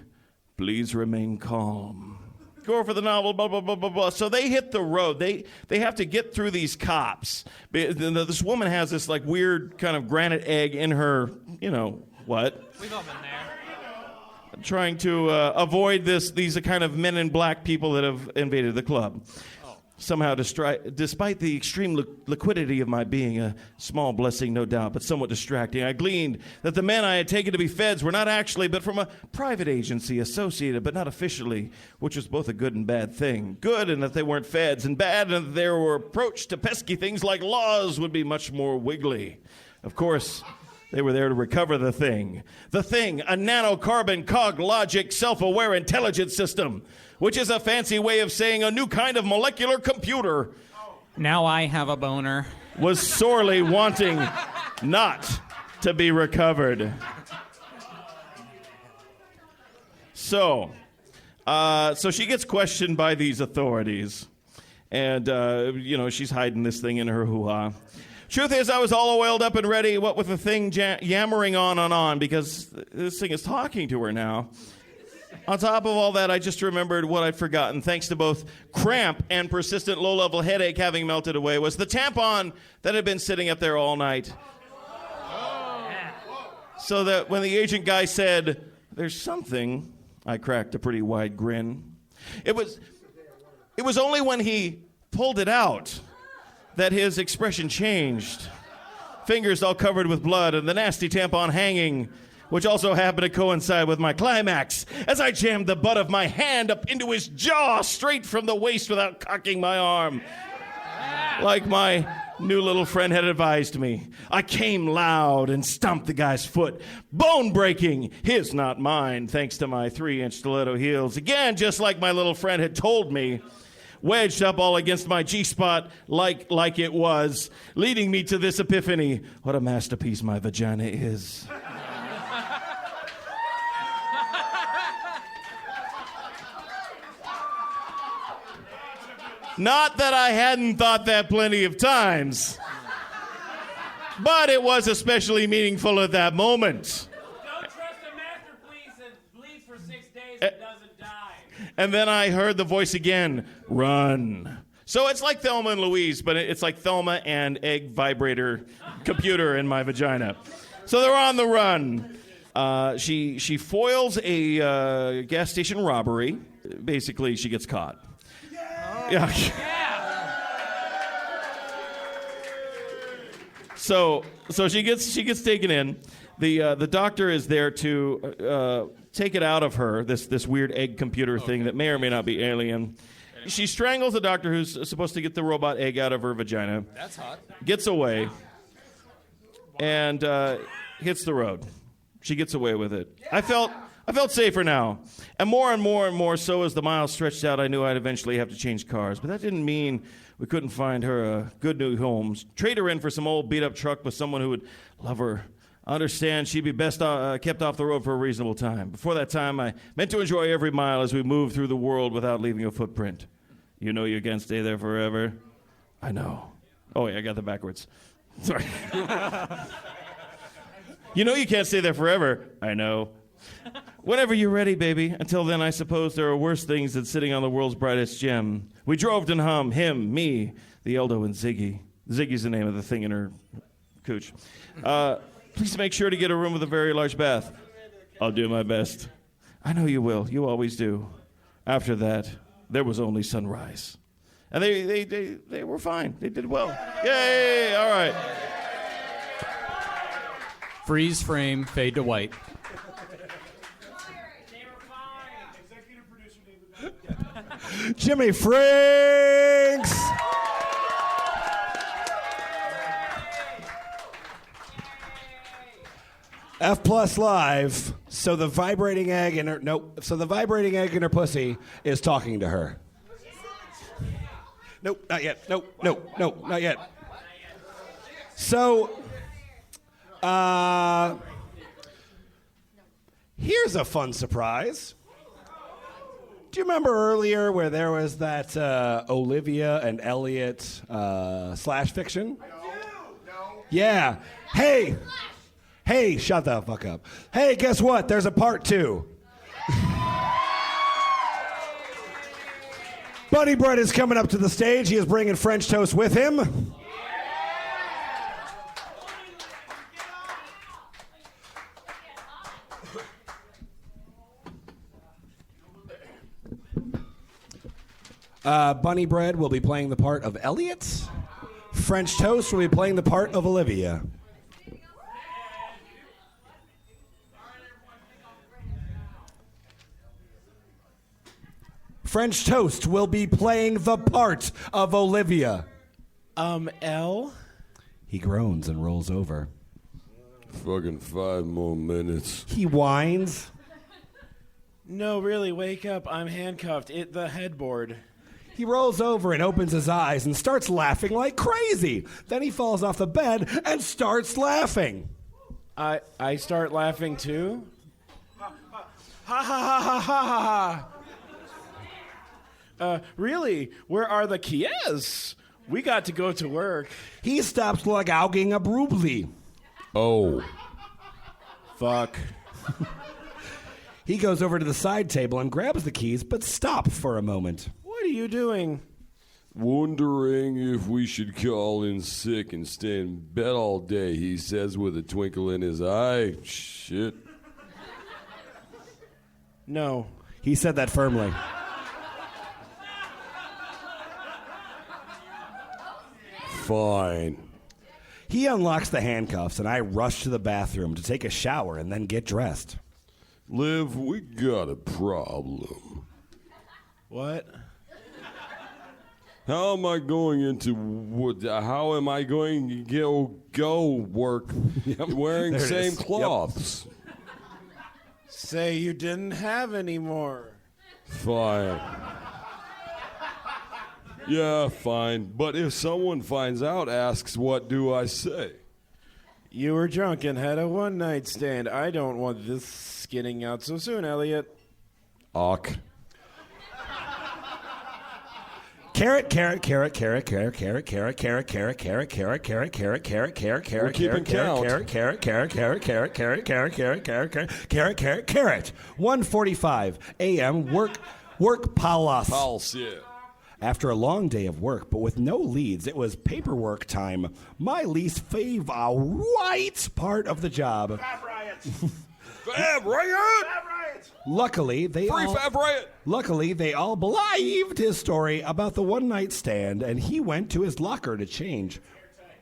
please remain calm. Go for the novel, blah, blah, blah, blah, blah. So they hit the road. They have to get through these cops. This woman has this weird kind of granite egg in her, what? We've all been there. Trying to avoid these kind of men in black people that have invaded the club. Somehow, despite the extreme liquidity of my being, a small blessing, no doubt, but somewhat distracting, I gleaned that the men I had taken to be feds were not actually, but from a private agency associated, but not officially, which was both a good and bad thing. Good in that they weren't feds, and bad in that their approach to pesky things like laws would be much more wiggly. Of course, they were there to recover the thing. The thing, a nanocarbon cog logic self-aware intelligence system, which is a fancy way of saying a new kind of molecular computer. Now I have a boner. Was sorely wanting not to be recovered. So she gets questioned by these authorities. And, she's hiding this thing in her hoo-ha. Truth is, I was all oiled up and ready, what with the thing yammering on and on, because this thing is talking to her now. On top of all that, I just remembered what I'd forgotten, thanks to both cramp and persistent low-level headache having melted away, was the tampon that had been sitting up there all night. So that when the agent guy said, "There's something," I cracked a pretty wide grin. It was only when he pulled it out that his expression changed. Fingers all covered with blood and the nasty tampon hanging, which also happened to coincide with my climax, as I jammed the butt of my hand up into his jaw straight from the waist without cocking my arm. Like my new little friend had advised me, I came loud and stomped the guy's foot, bone-breaking, his not mine, thanks to my 3-inch stiletto heels. Again, just like my little friend had told me, wedged up all against my G-spot like it was, leading me to this epiphany. What a masterpiece my vagina is. Not that I hadn't thought that plenty of times, but it was especially meaningful at that moment. Don't trust a masterpiece that bleeds for 6 days and doesn't die. And then I heard the voice again, "Run." So it's like Thelma and Louise, but it's like Thelma and egg vibrator computer in my vagina. So they're on the run. She foils a gas station robbery. Basically, she gets caught. Yeah. So she gets taken in. The doctor is there to take it out of her, this weird egg computer thing that may or may not be alien. She strangles the doctor who's supposed to get the robot egg out of her vagina. That's hot. Gets away and hits the road. She gets away with it. I felt safer now. And more so as the miles stretched out, I knew I'd eventually have to change cars. But that didn't mean we couldn't find her a good new home. Trade her in for some old beat-up truck with someone who would love her. Understand she'd be best kept off the road for a reasonable time. Before that time, I meant to enjoy every mile as we moved through the world without leaving a footprint. You know you can't stay there forever. I know. Oh, wait, I got that backwards. Sorry. You know you can't stay there forever. I know. Whenever you're ready, baby. Until then, I suppose there are worse things than sitting on the world's brightest gem. We drove to hum, him, me, the Eldo, and Ziggy. Ziggy's the name of the thing in her cooch. Please make sure to get a room with a very large bath. I'll do my best. I know you will. You always do. After that, there was only sunrise. And they were fine. They did well. Yay! All right. Freeze frame, fade to white. Jimmyfranks! F plus live. So the vibrating egg in her So the vibrating egg in her pussy is talking to her. Nope, not yet. Nope, not yet. So, here's a fun surprise. Do you remember earlier where there was that Olivia and Elliot slash fiction? No. Yeah. Hey, shut the fuck up. Hey, guess what? There's a part 2. Bunnybread is coming up to the stage. He is bringing French toast with him. Bunnybread will be playing the part of Elliot. French Toast will be playing the part of Olivia. French Toast will be playing the part of Olivia. L? He groans and rolls over. Fucking 5 more minutes. He whines. No, really, wake up. I'm handcuffed. The headboard. He rolls over and opens his eyes and starts laughing like crazy. Then he falls off the bed and starts laughing. I start laughing too? Ha ha ha ha ha ha ha. Really? Where are the keys? We got to go to work. He stops logging a brubly. Oh. Fuck. He goes over to the side table and grabs the keys, but stops for a moment. What are you doing? Wondering if we should call in sick and stay in bed all day, he says with a twinkle in his eye. Shit. No. He said that firmly. Fine. He unlocks the handcuffs, and I rush to the bathroom to take a shower and then get dressed. Liv, we got a problem. What? How am I going how am I going to go work wearing There it same is. cloths? Say you didn't have any more. Fine. Yeah, fine. But if someone finds out, asks, what do I say? You were drunk and had a one-night stand. I don't want this getting out so soon, Elliot. Awk. Carrot, carrot, carrot, carrot, carrot, carrot, carrot, carrot, carrot, carrot, carrot, carrot, carrot, carrot, carrot, carrot, We're keeping count. carrot, carrot, carrot, carrot, carrot, carrot, carrot, carrot, carrot, carrot, carrot, carrot. 1:45 a.m. Work palace. Pulse, yeah. After a long day of work, but with no leads, it was paperwork time. My least favorite part of the job. Fab Riot! Luckily, they all believed his story about the one-night stand, and he went to his locker to change.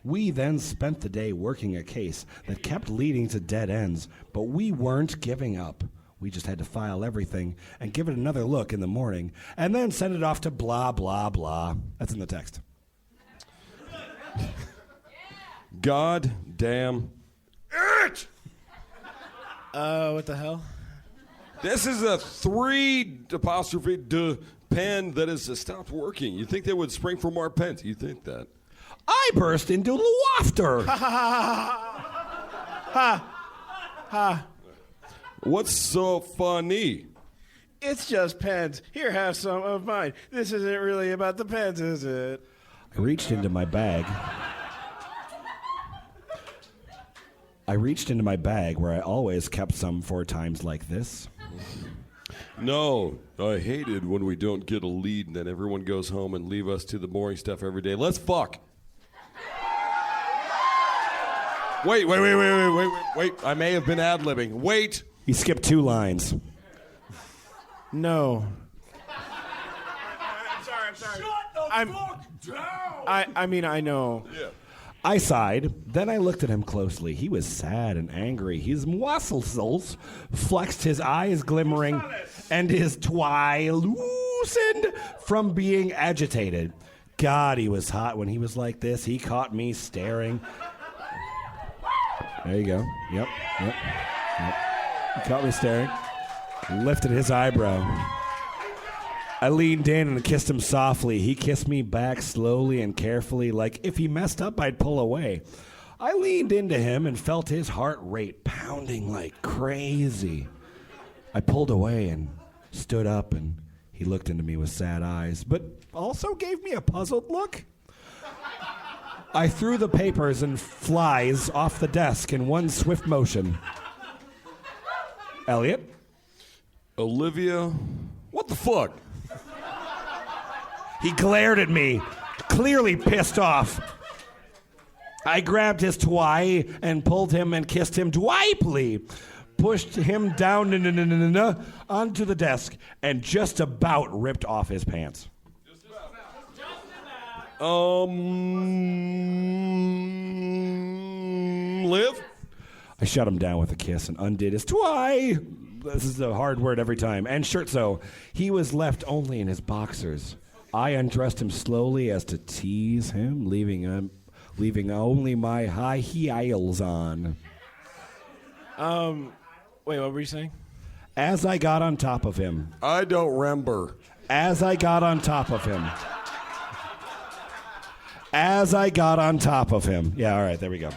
We then spent the day working a case that kept leading to dead ends, but we weren't giving up. We just had to file everything and give it another look in the morning, and then send it off to blah, blah, blah. That's in the text. God damn it! What the hell? This is a 3 apostrophe de pen that has stopped working. You think they would spring for more pens? You think that? I burst into laughter. Ha ha ha ha ha. What's so funny? It's just pens. Here, have some of mine. This isn't really about the pens, is it? I reached into my bag where I always kept some for times like this. No, I hate it when we don't get a lead and then everyone goes home and leave us to the boring stuff every day. Let's fuck. Wait. I may have been ad-libbing. Wait. He skipped 2 lines. No. I'm sorry. Shut the fuck down! I mean, I know. Yeah. I sighed. Then I looked at him closely. He was sad and angry. His muscles flexed, his eyes glimmering, and his twi loosened from being agitated. God, he was hot when he was like this. He caught me staring. There you go. Yep. He caught me staring. Lifted his eyebrow. I leaned in and kissed him softly. He kissed me back slowly and carefully, like if he messed up, I'd pull away. I leaned into him and felt his heart rate pounding like crazy. I pulled away and stood up, and he looked into me with sad eyes, but also gave me a puzzled look. I threw the papers and flies off the desk in one swift motion. Elliot? Olivia? What the fuck? He glared at me, clearly pissed off. I grabbed his twi and pulled him and kissed him twipely, pushed him down onto the desk, and just about ripped off his pants. Liv? I shut him down with a kiss and undid his twi. This is a hard word every time. And shirtso. He was left only in his boxers. I undressed him slowly as to tease him, leaving only my high heels on. Wait, what were you saying? As I got on top of him. I don't remember. As I got on top of him. As I got on top of him. Yeah, all right, there we go.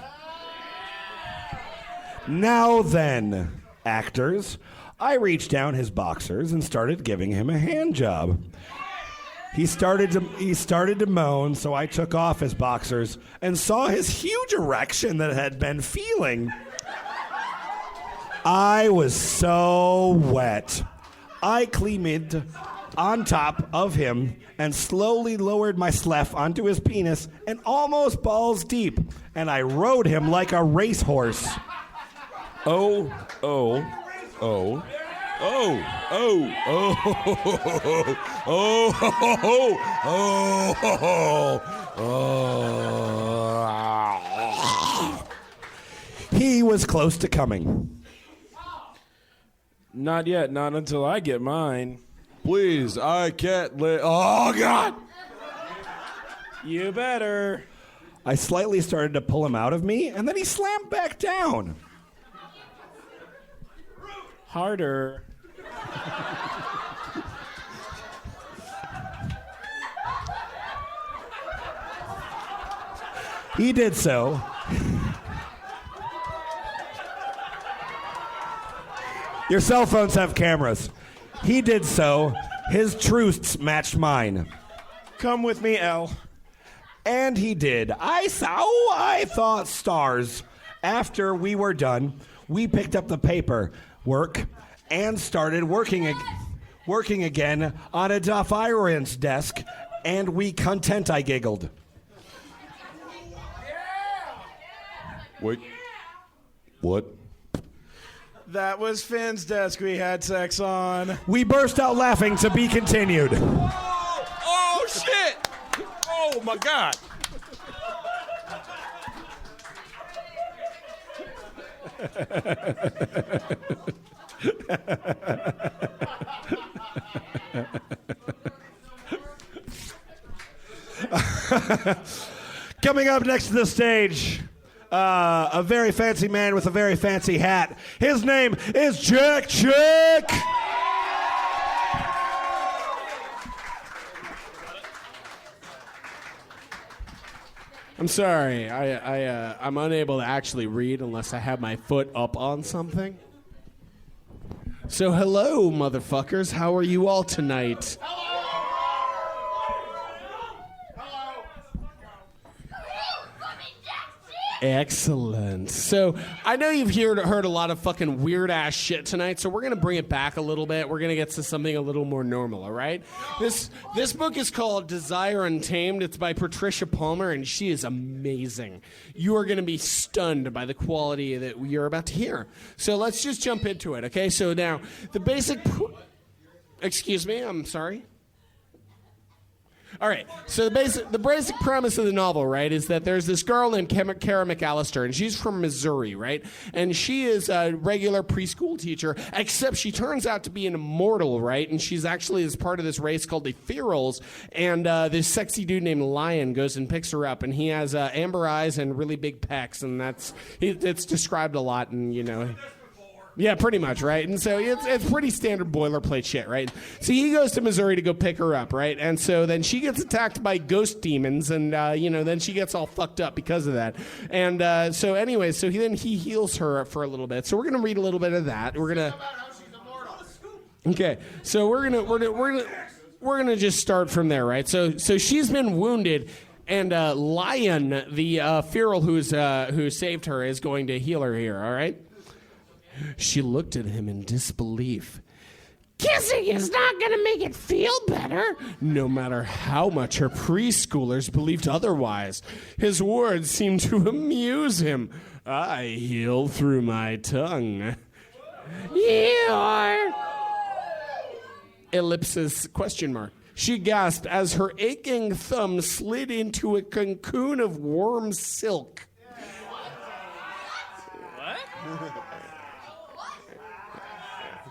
Now then, actors, I reached down his boxers and started giving him a hand job. He started to moan, so I took off his boxers and saw his huge erection that had been feeling. I was so wet. I climbed on top of him and slowly lowered my sleeve onto his penis and almost balls deep, and I rode him like a racehorse. Oh, oh, oh. Oh, oh, oh, oh, oh, oh, oh. He was close to coming. Not yet, not until I get mine. Please, I can't let. Oh, God! You better. I slightly started to pull him out of me, and then he slammed back down. Harder. He did so. Your cell phones have cameras. He did so. His truths matched mine. Come with me, Elle. And he did. I thought stars. After we were done, we picked up the paperwork and started working again on a Dafirance desk, and we content, I giggled. Wait. What? That was Finn's desk we had sex on. We burst out laughing, to be continued. Oh, shit! Oh, my God. Coming up next to the stage, a very fancy man with a very fancy hat. His name is Jack Chick. I'm sorry. I'm unable to actually read unless I have my foot up on something. So hello, motherfuckers. How are you all tonight? Excellent. So I know you've heard a lot of fucking weird ass shit tonight, so we're gonna bring it back a little bit. We're gonna get to something a little more normal, all right? This book is called Desire Untamed. It's by Patricia Palmer, and she is amazing. You are gonna be stunned by the quality that you're about to hear. So let's just jump into it, okay? So now the basic. Excuse me. I'm sorry. All right, so the basic premise of the novel, right, is that there's this girl named Kara McAllister, and she's from Missouri, right? And she is a regular preschool teacher, except she turns out to be an immortal, right? And she's actually as part of this race called the Furels, and this sexy dude named Lion goes and picks her up, and he has amber eyes and really big pecs, and it's described a lot, and, you know... Yeah, pretty much, right? And so it's pretty standard boilerplate shit, right? So he goes to Missouri to go pick her up, right? And so then she gets attacked by ghost demons, and, then she gets all fucked up because of that. And so anyway, so he heals her for a little bit. So we're going to read a little bit of that. We're going to... Okay, so we're gonna just start from there, right? So she's been wounded, and Lion, the feral who saved her, is going to heal her here, all right? She looked at him in disbelief. Kissing is not going to make it feel better, no matter how much her preschoolers believed otherwise. His words seemed to amuse him. I heal through my tongue. You're... Ellipsis question mark. She gasped as her aching thumb slid into a cocoon of warm silk. What?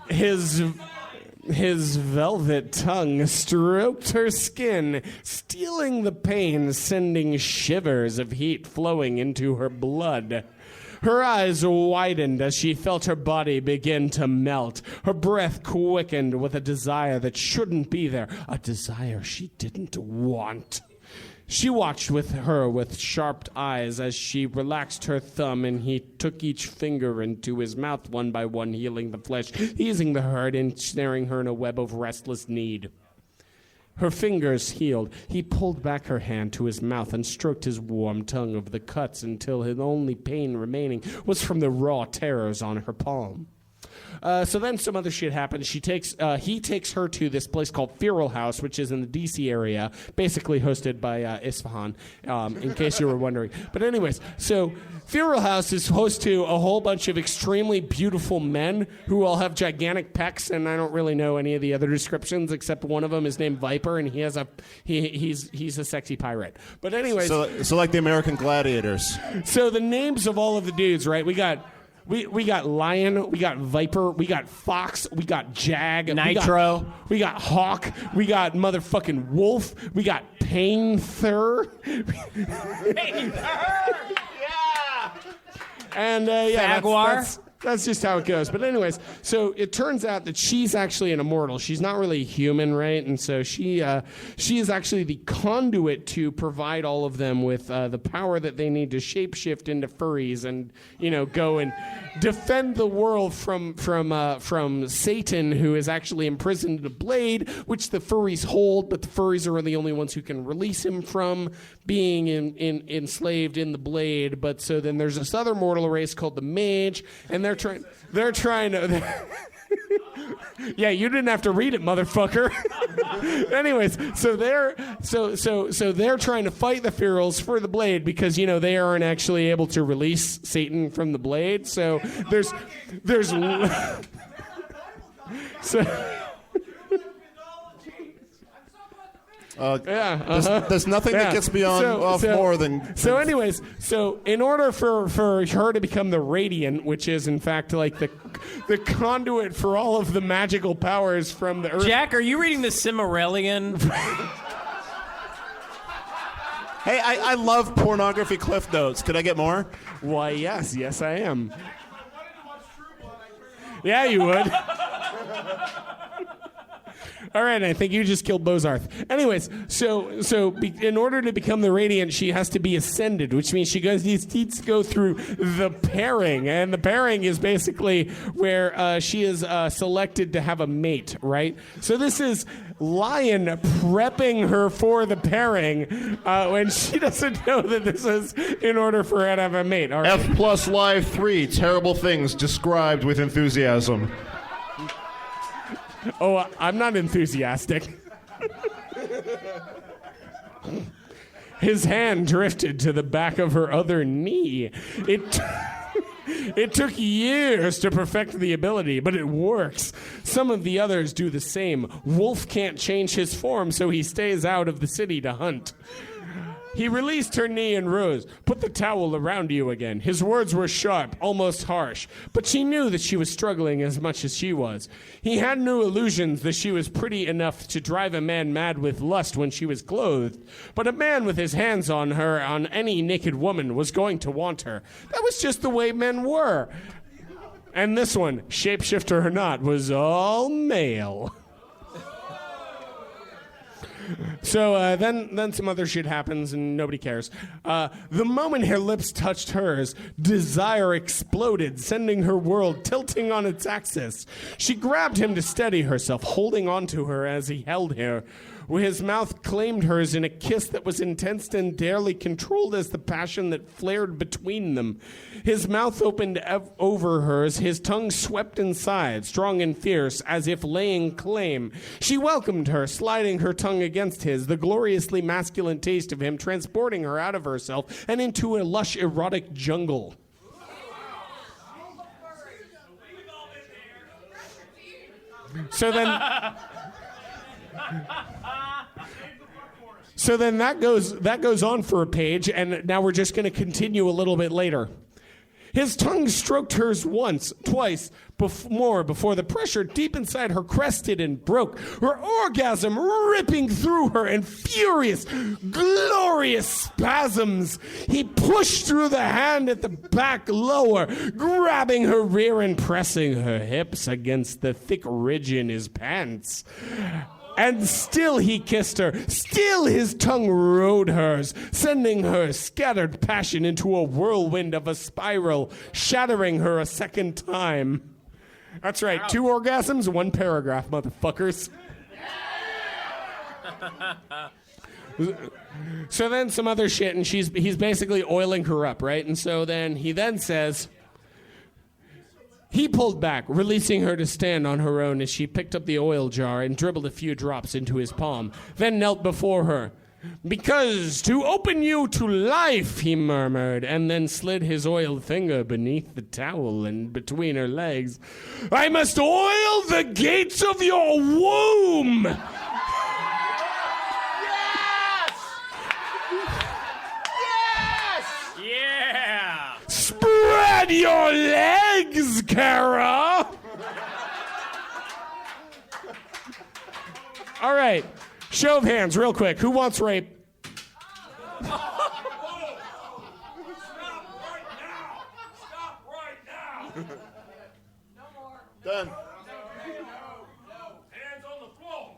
His velvet tongue stroked her skin, stealing the pain, sending shivers of heat flowing into her blood. Her eyes widened as she felt her body begin to melt. Her breath quickened with a desire that shouldn't be there, a desire she didn't want. She watched with her with sharp eyes as she relaxed her thumb, and he took each finger into his mouth one by one, healing the flesh, easing the hurt, and snaring her in a web of restless need. Her fingers healed. He pulled back her hand to his mouth and stroked his warm tongue over the cuts until his only pain remaining was from the raw terrors on her palm. So then some other shit happens. He takes her to this place called Furey House, which is in the D.C. area, basically hosted by Isfahan, in case you were wondering. But anyways, so Furey House is host to a whole bunch of extremely beautiful men who all have gigantic pecs, and I don't really know any of the other descriptions except one of them is named Viper, and he's a sexy pirate. But anyways, so like the American Gladiators. So the names of all of the dudes, right? We got Lion, we got Viper, we got Fox, we got Jag, Nitro, we got Hawk, we got motherfucking Wolf, we got Panther. Yeah. And Jaguar. That's just how it goes. But anyways, so it turns out that she's actually an immortal. She's not really human, right? And so she is actually the conduit to provide all of them with the power that they need to shapeshift into furries and, go and defend the world from Satan, who is actually imprisoned in a blade, which the furries hold, but the furries are the only ones who can release him from being enslaved in the blade. But so then there's this other mortal race called the Mage, and they're trying to yeah, you didn't have to read it, motherfucker. Anyways, so they're trying to fight the Ferules for the blade because they aren't actually able to release Satan from the blade. So there's so There's nothing that gets beyond more than. So, anyways, in order for her to become the Radiant, which is in fact like the conduit for all of the magical powers from the Earth. Jack, are you reading the Silmarillion? Hey, I love pornography cliff notes. Could I get more? Why, yes, I am. Yeah, you would. All right, I think you just killed Bozarth. Anyways, so in order to become the Radiant, she has to be ascended, which means she needs to go through the pairing, and the pairing is basically where she is selected to have a mate, right? So this is Lion prepping her for the pairing when she doesn't know that this is in order for her to have a mate. All right? F+ live3, terrible things described with enthusiasm. Oh, I'm not enthusiastic. His hand drifted to the back of her other knee. It took years to perfect the ability, but it works. Some of the others do the same. Wolf can't change his form, so he stays out of the city to hunt. He released her knee and rose. Put the towel around you again. His words were sharp, almost harsh, but she knew that she was struggling as much as she was. He had no illusions that she was pretty enough to drive a man mad with lust when she was clothed, but a man with his hands on her, on any naked woman, was going to want her. That was just the way men were. And this one, shapeshifter or not, was all male. So then some other shit happens and nobody cares. The moment her lips touched hers, desire exploded, sending her world tilting on its axis. She grabbed him to steady herself, holding onto her as he held her. His mouth claimed hers in a kiss that was intense and barely controlled as the passion that flared between them. His mouth opened over hers, his tongue swept inside, strong and fierce, as if laying claim. She welcomed her, sliding her tongue against his, the gloriously masculine taste of him transporting her out of herself and into a lush, erotic jungle. So then that goes on for a page, and now we're just going to continue a little bit later. His tongue stroked hers once, twice, more before the pressure deep inside her crested and broke, her orgasm ripping through her in furious, glorious spasms. He pushed through the hand at the back lower, grabbing her rear and pressing her hips against the thick ridge in his pants. And still he kissed her. Still his tongue rode hers, sending her scattered passion into a whirlwind of a spiral, shattering her a second time. That's right, 2 orgasms, 1 paragraph, motherfuckers. So then some other shit, and he's basically oiling her up, right? And so then he says, he pulled back, releasing her to stand on her own as she picked up the oil jar and dribbled a few drops into his palm, then knelt before her. "Because to open you to life," he murmured, and then slid his oiled finger beneath the towel and between her legs. "I must oil the gates of your womb." Yeah! Spread your legs, Kara! All right, show of hands, real quick. Who wants rape? Done. Hands on the floor.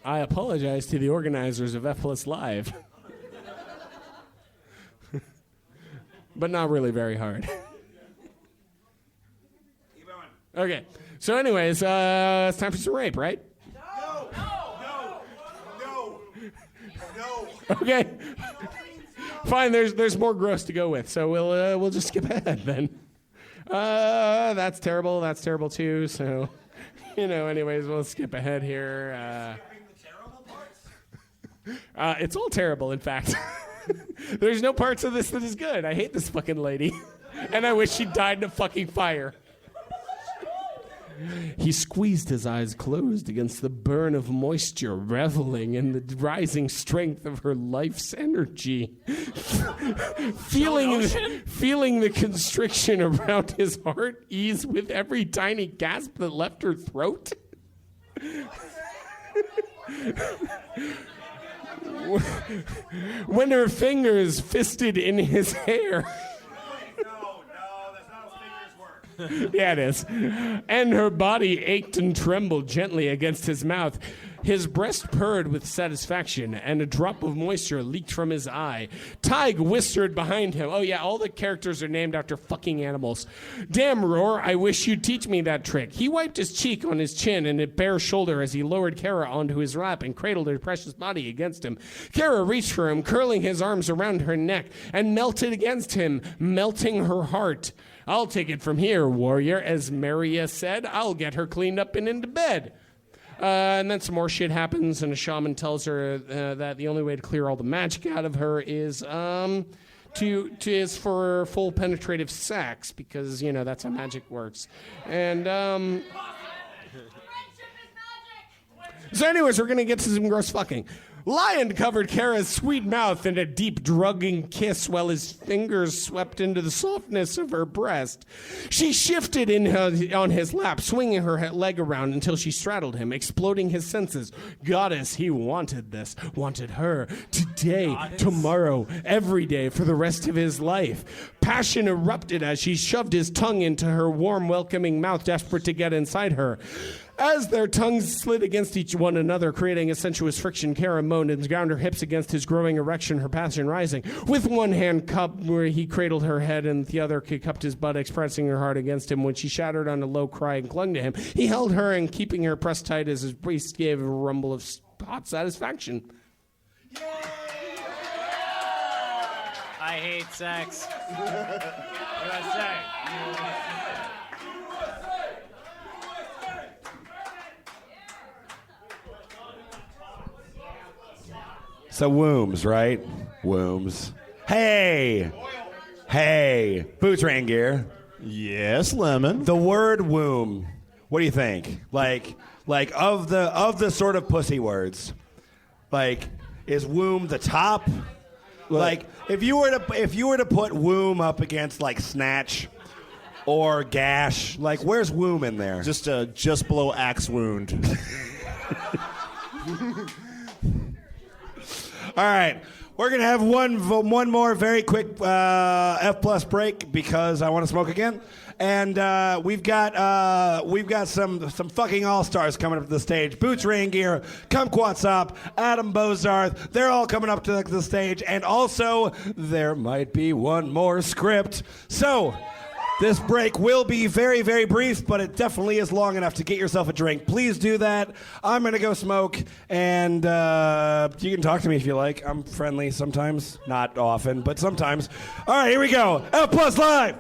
I apologize to the organizers of F+ Live. But not really very hard. Okay, so anyways, it's time for some rape, right? No. Okay. Fine, there's more gross to go with, so we'll just skip ahead then. That's terrible too, so, anyways, we'll skip ahead here. It's all terrible, in fact. There's no parts of this that is good. I hate this fucking lady. And I wish she died in a fucking fire. He squeezed his eyes closed against the burn of moisture, reveling in the rising strength of her life's energy. Feeling the constriction around his heart ease with every tiny gasp that left her throat. When her fingers fisted in his hair. Yeah, it is. And her body ached and trembled gently against his mouth. His breast purred with satisfaction, and a drop of moisture leaked from his eye. Tig whispered behind him. Oh, yeah, all the characters are named after fucking animals. "Damn, Roar, I wish you'd teach me that trick." He wiped his cheek on his chin and his bare shoulder as he lowered Kara onto his lap and cradled her precious body against him. Kara reached for him, curling his arms around her neck, and melted against him, melting her heart. "I'll take it from here, warrior," as Maria said. "I'll get her cleaned up and into bed." And then some more shit happens, and a shaman tells her that the only way to clear all the magic out of her is is for full penetrative sex, because that's how magic works. And so, anyways, we're gonna get to some gross fucking. Lion covered Kara's sweet mouth in a deep, drugging kiss while his fingers swept into the softness of her breast. She shifted on his lap, swinging her leg around until she straddled him, exploding his senses. Goddess, he wanted this, wanted her, today, tomorrow, every day, for the rest of his life. Passion erupted as she shoved his tongue into her warm, welcoming mouth, desperate to get inside her. As their tongues slid against each one another, creating a sensuous friction, Kara moaned and ground her hips against his growing erection, her passion rising. With one hand cupped where he cradled her head, and the other cupped his buttocks, pressing her heart against him. When she shattered on a low cry and clung to him, he held her and keeping her pressed tight as his breast gave a rumble of hot satisfaction. I hate sex. What do I say? So wombs, right? Wombs. Hey! Boots Rain Gear. Yes, Lemon. The word womb. What do you think? Like of the sort of pussy words. Like, is womb the top? Like, if you were to put womb up against like snatch or gash, like where's womb in there? Just below axe wound. All right. We're gonna have one more very quick F plus break because I want to smoke again, and we've got some fucking all stars coming up to the stage. Boots Rain Gear, Kumquatsop, Adam Bozarth, they're all coming up to the stage, and also there might be one more script. So. This break will be very, very brief, but it definitely is long enough to get yourself a drink. Please do that. I'm going to go smoke, and you can talk to me if you like. I'm friendly sometimes. Not often, but sometimes. All right, here we go. F+ Live!